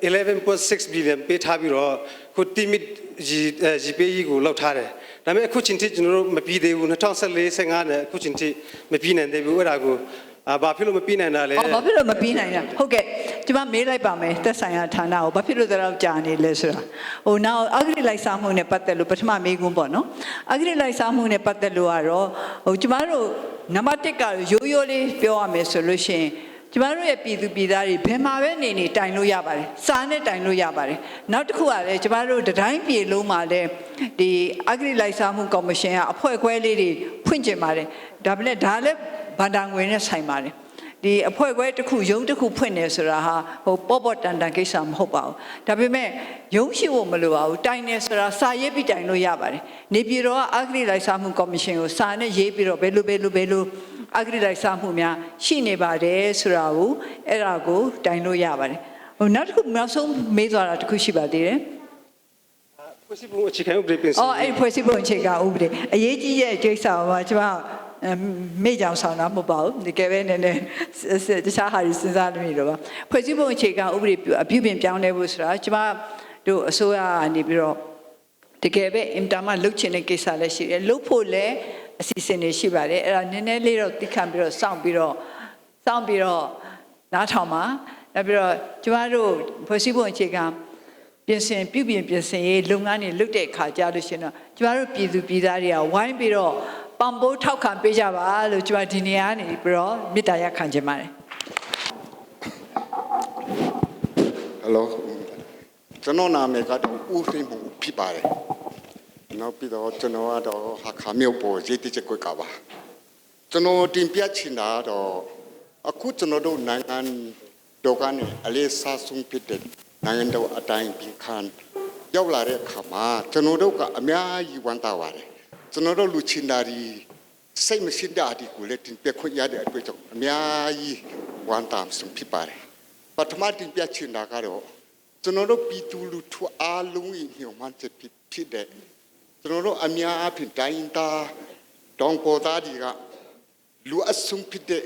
Speaker 8: 11.6 ဘီလီယံပေးထားပြီးတော့ခုတီမီဂျီပေးကြီးကိုလောက်ထားတယ်ဒါပေမဲ့အခုချင်းထိကျွန်တော်တို့မပြီးသေးဘူး2014-15နဲ့အခုချင်းထိမပြီးနိုင်သေးဘူးအဲ့ဒါကိုဘာဖြစ်လို့မပြီးနိုင်တာလဲ
Speaker 3: ဘာဖြစ်လို့မပြီးနိုင်တာဟုတ်ကဲ့ကျွန်မမေးလိုက်ပါမယ်သက်ဆိုင်ရာဌာနကိုဘာဖြစ်လို့တော့ကြာနေလဲဆိုတာနောက်အဂရိလိုက်စားမှုနဲ့ပတ်သက်လို့ပထမမေးခွန်းပေါ့နော်အဂရိလိုက်စားမှုနဲ့ပတ်သက်လို့ကတော့ကျွန်မတို့နံပါတ်1ကရိုးရိုးလေးပြောရမယ်ဆိုလို့ရှိရင်ကျွန်မတို့ရဲ့ပြည်သူပြည်သားတွေဘယ်မှာပဲနေတိုင်လို့ရပါတယ်စားနဲ့တိုင်လို့ရပါတယ်နောက်တစ်ခုကလည်းကျွန်မတို့တိုင်းပြည်လုံးမှာလည်းဒီအဂရိလိုက်စားမှုကော်မရှင်ကအဖွဲ့ခွဲလေးတွေဖွင့်ကျင်ပါတယ်ဒါပေမဲ့ဒါလည်းဗန္ဒာငွေနဲ့ဆိုင်ပါတယ်ဒီအဖွဲ့ခွဲတစ်ခုရုံးတစ်ခုဖွင့်နေဆိုတာဟာပေါ့တန်ကိစ္စမဟုတ်ပါဘူးဒါပေမဲ့ရုံးရှိဖို့မလိုပါဘူးတိုင်နေဆိုတာစာရေးပြီးတိုင်လို့ရပါတယ်နေပြည်တော်ကအဂရိလိုက်စားမှုကော်မရှင်ကိုစာနဲ့ရေးပြီးတော့ဘယ်လိုအဂရိလိုက်စားမှုများရှိနေပါတယ်ဆိုတာကိုအဲ့ဒါကိုတိုင်လို့ရပါတယ်နောက်တစ်ခုနောက်ဆုံးမေးသွားတာတစ်ခုရှိပါသေးတယ်
Speaker 8: ဖွဲ့စည်းပုံအခြေခံဥပဒေပြင်ဆင်
Speaker 3: အဲ့ဖွဲ့စည်းပုံအခြေခံဥပဒေအရေးကြီးရဲ့ကိစ္စပါကျွန်မမေ့ကြောင်ဆောင်တာမဟုတ်ပါဘူးဒီကဲပဲနည်းနည်းတခြားဟာစဉ်းစားလို့မရတော့ပါဖွဲ့စည်းပုံအခြေခံဥပဒေအပြုပြင်ပြောင်းလဲဖို့ဆိုတာကျွန်မတို့အစိုးရကနေပြီးတော့တကယ်ပဲအင်တာမလုတ်ချင်တဲ့ကိစ္စလည်းရှိတယ်လုတ်ဖို့လည်းအစီအစဉ်တွေရှိပါတယ်အဲ့ဒါနည်းနည်းလေးတော့သိခံပြီးတော့စောင့်ပြီးတော့နားထောင်ပါနောက်ပြီးတော့ကျွန်မတို့ဖွဲ့စည်းပုံအခြေခံပြင်ဆင်ရေးလုပ်ငန်းတွေလုပ်တဲ့အခါကြားလို့ရှိရင်တော့ကျွန်တော်တို့ပြည်သူပြည်သားတွေကဝိုင်းပြီးတော့ပံပိုးထောက်ခံပေးကြပါလို့ကျွန်တော်ဒီနေရာနေပြီးတော့မေတ္တာရပ်ခံချင်ပါတယ်
Speaker 9: ဟယ်လိုကျွန်တော်နာမည်ကတော့ဦးသိန်းမှုဖြစ်ပါတယ်နောက်ပြီးတော့ကျွန်တော်ကတော့ဟာခါမြို့ပေါ်ရေးတိကျကွက်ကပါကျွန်တော်တင်ပြချင်တာတော့အခုကျွန်တော်တို့နိုင်ငံတော်ကနေအလေးစားဆုံးဖြစ်တဲ့နိုင်ငံတော်အတိုင်းပြည်ခံရောက်လာတဲ့အခါမှာကျွန်တော်တို့ကအများကြီးဝမ်းသာပါတယ်ကျွန်တော်တို့လူချင်းတာဒီစိတ်မရှိတဲ့အဒီကိုလည်းတင်ပြခွင့်ရတဲ့အတွက်ကြောင့်အများကြီးဝမ်းသာဆုံးဖြစ်ပါတယ်ပထမတင်ပြချင်တာကတော့ကျွန်တော်တို့ပြည်သူလူထုအားလုံးရဲ့ညှို့မှန်းချက်ဖြစ်တဲ့ကျွန်တော်တို့အများအပြားတိုင်းသားတောင်ပေါ်သားတွေကလူအစုံဖြစ်တဲ့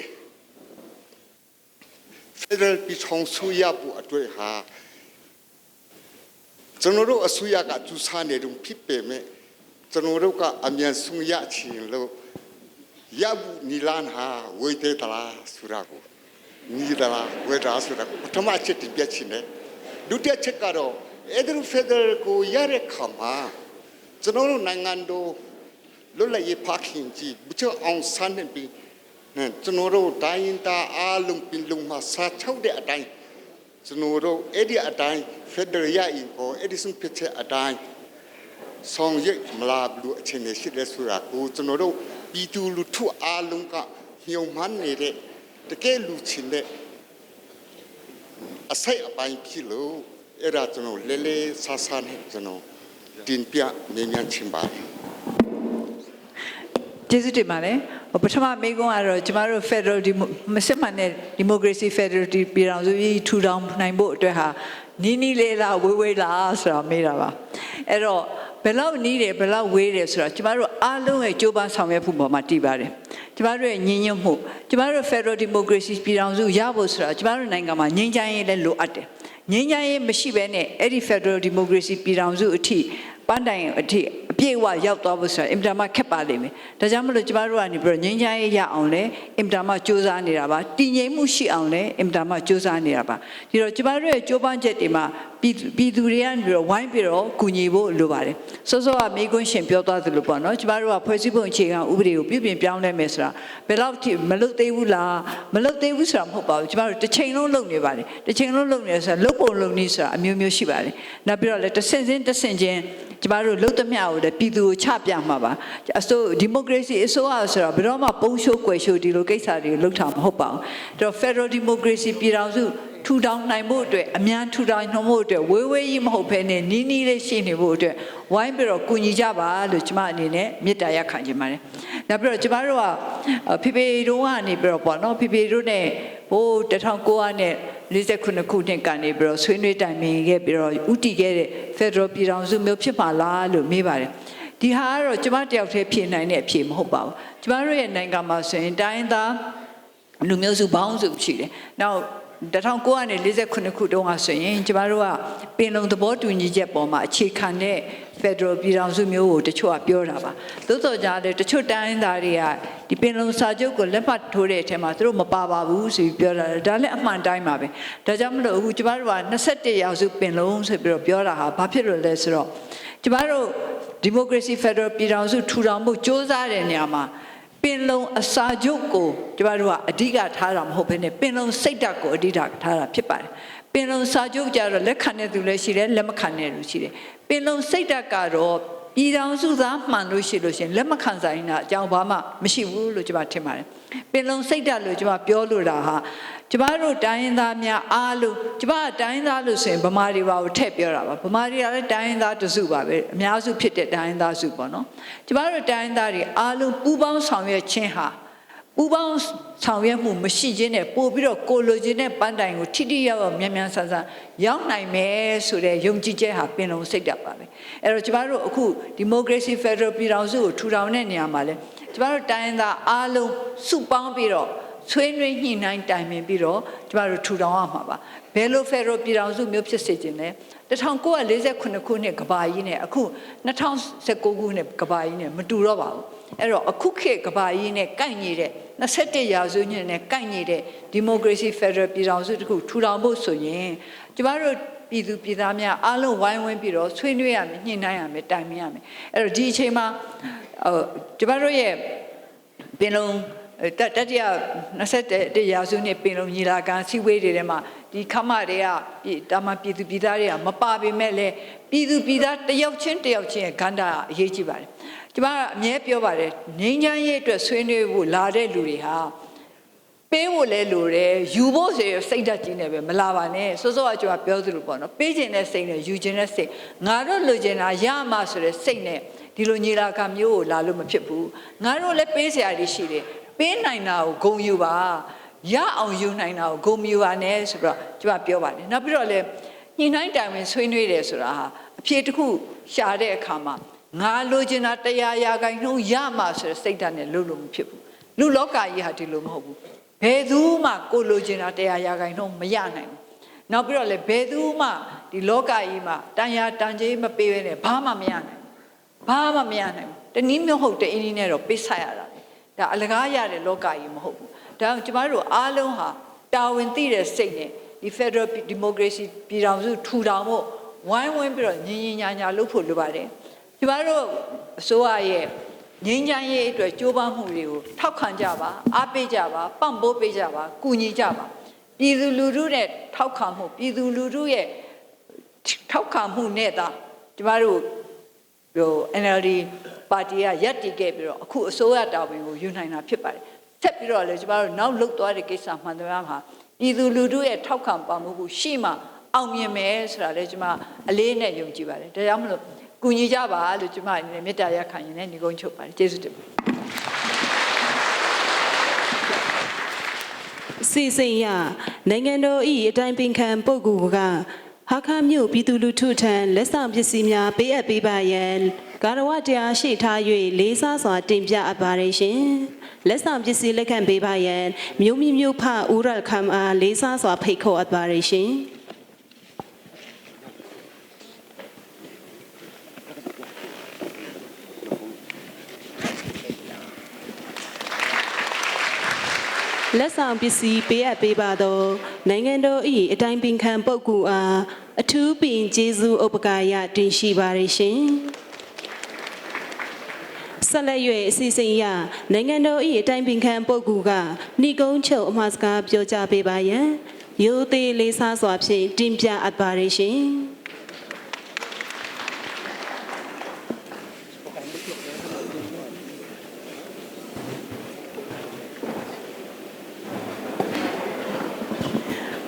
Speaker 9: Federal ပြည်ထောင်စုရဖို့အတွက်ဟာကျွန်တော်တို့အစိုးရကသူစားနေတော့ဖြစ်ပေမဲ့ကျွန်တော်တို့ကအမြန်ဆုံးရချင်လို့ရဘူးနီလန်ဟာဝေးတဲ့တလားဆိုတာကိုနီးတလားဝေးတာဆိုတာပထမချက်တင်ပြချင်တယ်ဒုတိယချက်ကတော့အဲ့ဒီ Federal ကိုရတဲ့ခါမှာကျွန်တော်တို့နိုင်ငံတော်လွတ်လပ်ရေးဖခင်ကြီးဘုရားအောင်ဆန်းနေပြီးကျွန်တော်တို့တိုင်းတာအားလုံးပြင်လုံးမှာစားချုပ်တဲ့အတိုင်းကျွန်တော်တို့အဲ့ဒီအတိုင်း Federal ရရင်ကိုအဲ့ဒီဆုံးဖြစ်တဲ့အတိုင်းဆောင်ရွက်မလာဘူးအခြေအနေရှိတဲ့ဆိုတာကိုကျွန်တော်တို့ပြည်သူလူထုအားလုံးကညှို့မှန်းနေတဲ့တကယ်လူချင်းတဲ့အစိတ်အပိုင်းဖြစ်လို့အဲ့ဒါကျွန်တော်လဲဆာဆာနဲ့ကျွန်တော်တင်ပြမြင်မြန်ချင်ပါတယ်
Speaker 3: ကျေးဇူးတင်ပါတယ်ပထမမေးခွန်းကတော့ကျမတို့ Federal စစ်မှန်တဲ့ Democracy Federal ပြည်ထောင်စုကြီးထူထောင်နိုင်ဖို့အတွက်ဟာ နီးလေးလားဝေးလားဆိုတာမေးတာပါအဲ့တော့ဘယ်လောက်နီးတယ်ဘယ်လောက်ဝေးတယ်ဆိုတာကျမတို့အားလုံးရဲ့ကြိုးပမ်းဆောင်ရွက်မှုပေါ်မှာတည်ပါတယ်ကျမတို့ရဲ့ညီညွတ်မှုကျမတို့ Federal Democracy ပြည်ထောင်စုရဖို့ဆိုတာကျမတို့နိုင်ငံမှာငြိမ်းချမ်းရေးလည်းလိုအပ်တယ်ငြိမ်းချမ်းရေးမရှိဘဲနဲ့အဲ့ဒီ Federal Democracy ပြည်ထောင်စုအထိပန်းတိုင်အထိအပြည့်အဝရောက်သွားဖို့ဆိုတာအင်မတန်မှခက်ပါလိမ့်မယ်ဒါကြောင့်မလို့ကျမတို့ကနေပြီးတော့ငြိမ်းချမ်းရေးရအောင်လဲအင်မတန်မှစူးစမ်းနေတာပါတည်ငြိမ်မှုရှိအောင်လဲအင်မတန်မှစူးစမ်းနေတာပါဒီတော့ကျမတို့ရဲ့ကြိုးပမ်းချက်တွေမှာပြည်သူတွေကနေပြီးတော့ဝိုင်းပြီးတော့ကူညီဖို့လိုပါတယ်စောစောကမိကွန်းရှင်ပြောသွားသလိုပေါ့နော်ကျမတို့ကဖွဲ့စည်းပုံအခြေခံဥပဒေကိုပြုပြင်ပြောင်းလဲမယ်ဆိုတာဘယ်လောက်ထိမလုပ်သေးဘူးလားမလုပ်သေးဘူးဆိုတာမဟုတ်ပါဘူးကျမတို့တစ်ချိန်လုံးလုပ်နေပါတယ်တစ်ချိန်လုံးလုပ်နေဆိုတော့လုပ်ပုံလုပ်နည်းဆိုတာအမျိုးမျိုးရှိပါတယ်နောက်ပြီးတော့လည်းတစ်ဆင့်ချင်းကျမတို့လုံသမျှကိုလည်းပြည်သူကိုချပြမှာပါအစိုးဒီမိုကရေစီအစိုးရဆိုတော့ဘယ်တော့မှပုံရှိုးကွယ်ရှိုးဒီလိုကိစ္စတွေလုပ်တာမဟုတ်ပါဘူးအဲ့တော့ Federal Democracy ပြည်ထောင်စုထူထောင်နိုင်ဖို့အတွက်အများထူထောင်နိုင်ဖို့အတွက်ဝေးကြီးမဟုတ်ဘဲနဲ့နီးလေးရှိနေဖို့အတွက်ဝိုင်းပြီးတော့ကူညီကြပါလို့ကျမအနေနဲ့မေတ္တာရပ်ခံချင်ပါတယ်နောက်ပြီးတော့ကျမတို့ကဖေတို့ကနေပြီးတော့ပေါ့နော်ဖေတို့နဲ့ဟို1949ခုနှစ်ကနေပြီးတော့ဆွေးနွေးတိုင်ပင်ခဲ့ပြီးတော့ဥတီခဲ့တဲ့ Federal ပြည်ထောင်စုမျိုးဖြစ်ပါလားလို့မေးပါတယ်ဒီဟာကတော့ကျမတယောက်တည်းဖြေနိုင်တဲ့အဖြေမဟုတ်ပါဘူးကျမတို့ရဲ့နိုင်ငံမှာဆိုရင်တိုင်းသားလူမျိုးစုပေါင်းစုရှိတယ်နောက်1949ခုတုန်းကဆိုရင်ကျမတို့ကပင်လုံသဘောတူညီချက်ပေါ်မှာအခြေခံတဲ့ Federal ပြည်ထောင်စုမျိုးကိုတချို့ကပြောတာပါသို့တော်ကြားတယ်တချို့တိုင်းသားတွေကဒီပင်လုံစာချုပ်ကိုလက်မှတ်ထိုးတဲ့အထက်မှာသူတို့မပါပါဘူးဆိုပြီးပြောတာဒါလည်းအမှန်တိုင်းပါပဲဒါကြောင့်မလို့အခုကျမတို့က21ရာစုပင်လုံဆိုပြီးတော့ပြောတာဟာဘာဖြစ်လို့လဲဆိုတော့ကျမတို့ Democracy Federal ပြည်ထောင်စုထူထောင်မှုစ조사တဲ့နေရာမှာပင်လုံအစာချုပ်ကိုကျမတို့ကအဓိကထားတာမဟုတ်ဘဲနဲ့ပင်လုံစိတ်ဓာတ်ကိုအဓိကထားတာဖြစ်ပါတယ်ပင်လုံစာချုပ်ကြတော့လက်ခံတဲ့သူလည်းရှိတယ်လက်မခံတဲ့လူရှိတယ်ပင်လုံစိတ်ဓာတ်ကတော့ပြည်ထောင်စုသားမှန်လို့ရှိရင်လက်မခံဆိုင်တာအကြောင်းဘာမှမရှိဘူးလို့ကျမထင်ပါတယ်ပင်လုံစိတ်ဓာတ်လို့ကျမပြောလို့တာဟာကျမတို့တိုင်းရင်းသားများအားလုံးကျမတိုင်းရင်းသားလို့ဆိုရင်ဗမာတွေပါကိုထည့်ပြောတာပါဗမာတွေကလည်းတိုင်းရင်းသားတစုပါပဲအများစုဖြစ်တဲ့တိုင်းရင်းသားစုပေါ့နော်ကျမတို့တိုင်းရင်းသားတွေအားလုံးပူးပေါင်းဆောင်ရွက်ခြင်းဟာပူးပေါင်းဆောင်ရွက်မှုမရှိခြင်းနဲ့ပို့ပြီးတော့ကိုလိုချင်တဲ့ပန်းတိုင်ကိုထိထိရောက်မြန်ဆန်ရောက်နိုင်မယ်ဆိုတဲ့ယုံကြည်ချက်ဟာပင်လုံစိတ်ဓာတ်ပါပဲအဲ့တော့ကျမတို့အခု Democracy Federal ပြည်ထောင်စုကိုထူထောင်တဲ့နေရာမှာလဲကျမတို့တိုင်းရင်းသားအားလုံးစုပေါင်းပြီးတော့ဆွေးနွေးညှိနှိုင်းတိုင်ပင်ပြီးတော့ကျမတို့ထူထောင်ရမှာပါဘယ်လို Federal ပြည်ထောင်စုမျိုးဖြစ်စေခြင်းလဲ1948ခုနှစ်ကဘာကြီးနဲ့အခု2019ခုနှစ်ကဘာကြီးနဲ့မတူတော့ပါဘူးအဲ့တော့အခုခေတ်ကဘာကြီးနဲ့ကိုက်ညီတဲ့21ရာစုနှစ်နဲ့ကိုက်ညီတဲ့ Democracy Federal ပြည်ထောင်စုတစ်ခုထူထောင်ဖို့ဆိုရင်ကျမတို့ပြည်သူပြည်သားများအားလုံးဝိုင်းဝန်းပြီးတော့ဆွေးနွေးရမယ်ညှိနှိုင်းရမယ်တိုင်ပင်ရမယ်အဲ့တော့ဒီအချိန်မှာကျမတို့ရဲ့ပင်လုံတတိယ21ရာစုနှစ်ပင်လုံညီလာခံစည်းဝေးတွေထဲမှာဒီခမတွေကတာမန်ပြည်သူပြည်သားတွေကမပါပေမဲ့လည်းပြည်သူပြည်သားတယောက်ချင်းရဲ့ဂန္ဓာအရေးကြီးပါတယ်ကျမကအမြဲပြောပါတယ်ငြိမ်းချမ်းရေးအတွက်ဆွေးနွေးဖို့လာတဲ့လူတွေဟာပေးဖို့လဲလိုတယ်ယူဖို့ဆိုရစိတ်ဓာတ်ကြီးနေပဲမလာပါနဲ့စောစောကကျွန်တော်ပြောသလိုပေါ့နော်ပေးခြင်းနဲ့စိတ်နဲ့ယူခြင်းနဲ့စိတ်ငါတို့လိုချင်တာရမှဆိုတဲ့စိတ်နဲ့ဒီလိုညီလာခံမျိုးကိုလာလို့မဖြစ်ဘူးငါတို့လည်းပေးစရာတွေရှိတယ်ပေးနိုင်တာကိုဂုဏ်ယူပါရအောင်ယူနိုင်တာကိုဂုဏ်ယူပါနဲ့ဆိုတော့ကျွန်မပြောပါတယ်နောက်ပြီးတော့လည်းညှိနှိုင်းတိုင်ပင်ဆွေးနွေးတယ်ဆိုတာဟာအဖြေတစ်ခုရှာတဲ့အခါမှာငါလိုချင်တာ100ရာခိုင်နှုန်းရမှဆိုတဲ့စိတ်ဓာတ်နဲ့လုပ်လို့မဖြစ်ဘူးလူလောကကြီးဟာဒီလိုမဟုတ်ဘူးဘယ်သူမှကိုလိုချင်တာ100ရာခိုင်နှုန်းမရနိုင်ဘူးနောက်ပြီးတော့လည်းဘယ်သူမှဒီလောကကြီးမှာတန်ရာတန်ကြေးမပေးဘဲနဲ့ဘာမှမရနိုင်ဘူးတနည်းမျိုးဟုတ်တဲ့အင်းကြီးနဲ့တော့ပေးဆက်ရတာဒါအလကားရတဲ့လောကကြီးမဟုတ်ဘူးဒါကြောင့်ကျမတို့အားလုံးဟာတာဝန်သိတဲ့စိတ်နဲ့ဒီ Federal Democracy ပြည်ထောင်စုထူထောင်ဖို့ဝိုင်းဝန်းပြီးတော့ညီညာလုပ်ဖို့လိုပါတယ်ကျမတို့အစိုးရရဲ့ငြိမ်းချမ်းရေးအတွက်ကြိုးပမ်းမှုတွေကိုထောက်ခံကြပါအားပေးကြပါပံ့ပိုးပေးကြပါကူညီကြပါပြည်သူလူထုနဲ့ထောက်ခံမှုပြည်သူလူထုရဲ့ထောက်ခံမှုနဲ့သာကျမတို့NLD ပါတီကရပ်တည်ခဲ့ပြီးတော့အခုအစိုးရတာဝန်ကိုယူနိုင်တာဖြစ်ပါတယ်ဆက်ပြီးတော့လည်းကျမတို့နောက်လှုပ်သွားတဲ့ကိစ္စမှန်တယ်မှာပြည်သူလူထုရဲ့ထောက်ခံပါမှုရှိမှအောင်မြင်မယ်ဆိုတာလည်းကျမအလေးနဲ့ယုံကြည်ပါတယ်ဒါကြောင့်မလို့ကူညီကြပါလို့ကျမအနေနဲ့မေတ္တာရပ်ခံရင်လည်းညီကုန်းချုပ်ပါတယ်ကျေးဇူးတင်ပါတယ်စ
Speaker 10: ီစဉ်ရနိုင်ငံတော်၏အတိုင်ပင်ခံပုဂ္ဂိုလ်က
Speaker 4: ဟာခါမြို့ပြည်သူလူထုထံလက်ဆောင်ပစ္စည်းများပေးအပ်ပေးပါရန်ကာရဝတရားရှိထား၍လေးစားစွာတင်ပြအပ်ပါရရှင်လက်ဆောင်ပစ္စည်းလက်ခံပေးပါရန်မြို့မိမြို့ဖဦးရခမ်အားလေးစားစွာဖိတ်ခေါ်အပ်ပါရရှင်လက်ဆောင်ပစ္စည်းပေးအပ်ပေးပါသောနိုင်ငံတော်၏အတိုင်ပင်ခံပုဂ္ဂိုလ်အားအထူးပင်ကျေးဇူးဥပကာယတင်ရှိပါရရှင်ဆက်လက်၍အစီအစဉ်အရနိုင်ငံတော်၏အတိုင်ပင်ခံပုဂ္ဂိုလ်ကနှီးကုန်းချုပ်အမှားစကားပြောကြားပေးပါရန်ရိုသေလေးစားစွာဖြင့်တင်ပြအပ်ပါရရှင်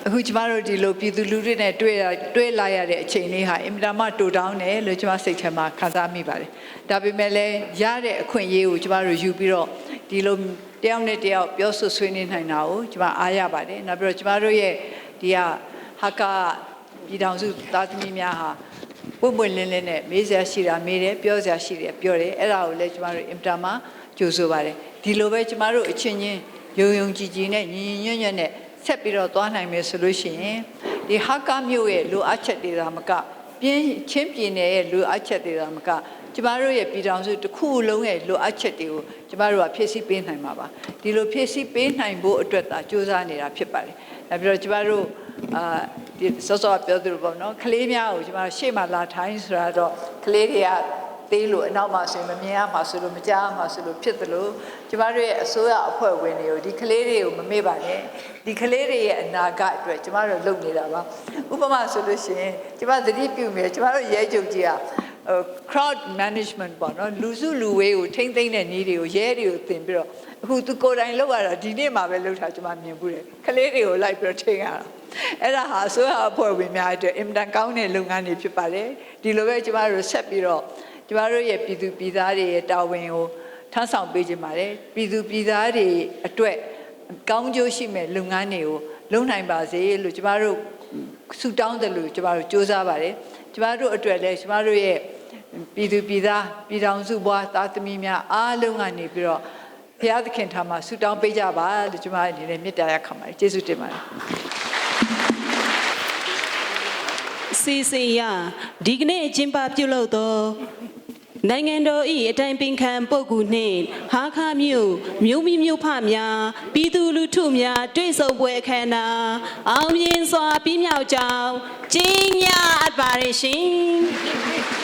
Speaker 3: အခုကျမတို့ဒီလိုပြည်သူလူထုနဲ့တွေ့လာရတဲ့အချိန်လေးဟာအင်မတန်မှတိုတောင်းတယ်လို့ကျမစိတ်ထဲမှာခံစားမိပါတယ်။ဒါပေမဲ့လည်းရတဲ့အခွင့်အရေးကိုကျမတို့ယူပြီးတော့ဒီလိုတယောက်နဲ့တယောက်ပြောဆိုဆွေးနွေးနိုင်တာကိုကျမအားရပါတယ်။နောက်ပြီးတော့ကျမတို့ရဲ့ဒီဟာကာပြည်ထောင်စုသားသမီးများဟာပွင့်လင်းလင်းနဲ့မေးစရာရှိတာမေးတယ်ပြောစရာရှိတယ်ပြောတယ်အဲ့ဒါကိုလည်းကျမတို့အင်မတန်မှကြိုဆိုပါတယ်။ဒီလိုပဲကျမတို့အချင်းချင်းယုံကြည်နဲ့ညီညွတ်နဲ့ဆက်ပြီးတော့သွားနိုင်မယ်ဆိုလို့ရှိရင်ဒီဟာကာမြို့ရဲ့လိုအပ်ချက်တွေသာမကချင်းပြည်နယ်ရဲ့လိုအပ်ချက်တွေသာမကကျမတို့ရဲ့ပြည်ထောင်စုတစ်ခုလုံးရဲ့လိုအပ်ချက်တွေကိုကျမတို့ကဖြည့်ဆည်းပေးနိုင်မှာပါဒီလိုဖြည့်ဆည်းပေးနိုင်ဖို့အတွက်သာကြိုးစားနေတာဖြစ်ပါတယ်ဒါပြီးတော့ကျမတို့ဒီစောစောပြောသလိုပေါ့နော်ကလေးများကိုကျမတို့ရှေ့မှာလာထိုင်းဆိုတာတော့ကလေးတွေကသေးလို့အနောက်မှာဆိုရင်မမြင်ရမှာဆိုလို့မကြားရမှာဆိုလို့ဖြစ်သလိုကျမတို့ရဲ့အစိုးရအဖွဲ့ဝင်တွေကိုဒီကလေးတွေကိုမမေ့ပါနဲ့ဒီကလေးတွေရဲ့အနာဂတ်အတွက်ကျမတို့လုပ်နေတာပါဥပမာဆိုလို့ရှိရင်ကျမသတိပြုမိတယ်ကျမတို့ရဲချုပ်ကြီးကcrowd management ပေါ့နော်လူစုလူဝေးကိုထိမ့်သိမ့်တဲ့နည်းတွေကိုရဲတွေကိုသင်ပြီးတော့အခုသူကိုယ်တိုင်လုပ်ရတာဒီနေ့မှပဲလုပ်တာကျမမြင်ဘူးတယ်ကလေးတွေကိုလိုက်ပြီးတော့ထိမ့်ရတာအဲ့ဒါဟာအစိုးရအဖွဲ့ဝင်များအတွက်အင်မတန်ကောင်းတဲ့လုပ်ငန်းတွေဖြစ်ပါတယ်ဒီလိုပဲကျမတို့ဆက်ပြီးတော့ကျမတို့ရဲ့ပြည်သူပြည်သားတွေရဲ့တာဝန်ကိုထမ်းဆောင်ပေးကြပါတယ်ပြည်သူပြည်သားတွေအတွက်ကောင်းကျိုးရှိမဲ့လုပ်ငန်းတွေကိုလုပ်နိုင်ပါစေလို့ကျမတို့ဆုတောင်းတယ်လို့ကျမတို့စူးစမ်းပါတယ်ကျမတို့အတွက်လည်းကျမတို့ရဲ့ပြည်သူပြည်သားပြည်ထောင်စုဘွားသားသမီးများအားလုံးကနေပြီးတော့ဘုရားသခင်ထံမှာဆုတောင်းပေးကြပါလို့ကျမအနေနဲ့မေတ္တာရပ်ခံပါတယ်ကျေးဇူးတင်ပါတယ်
Speaker 4: စီစီယာဒီကနေ့ကျင်းပပြုလုပ်သောနိုင်ငံတော်၏အတိုင်ပင်ခံပုဂ္ဂိုလ်နှင့်ဟာခါမြို့မိမြို့ဖများပြည်သူလူထုများတွေ့ဆုံပွဲအခမ်းအနားအောင်မြင်စွာပြီးမြောက်ကြောင်းကြီးညာအပ်ပါရရှင်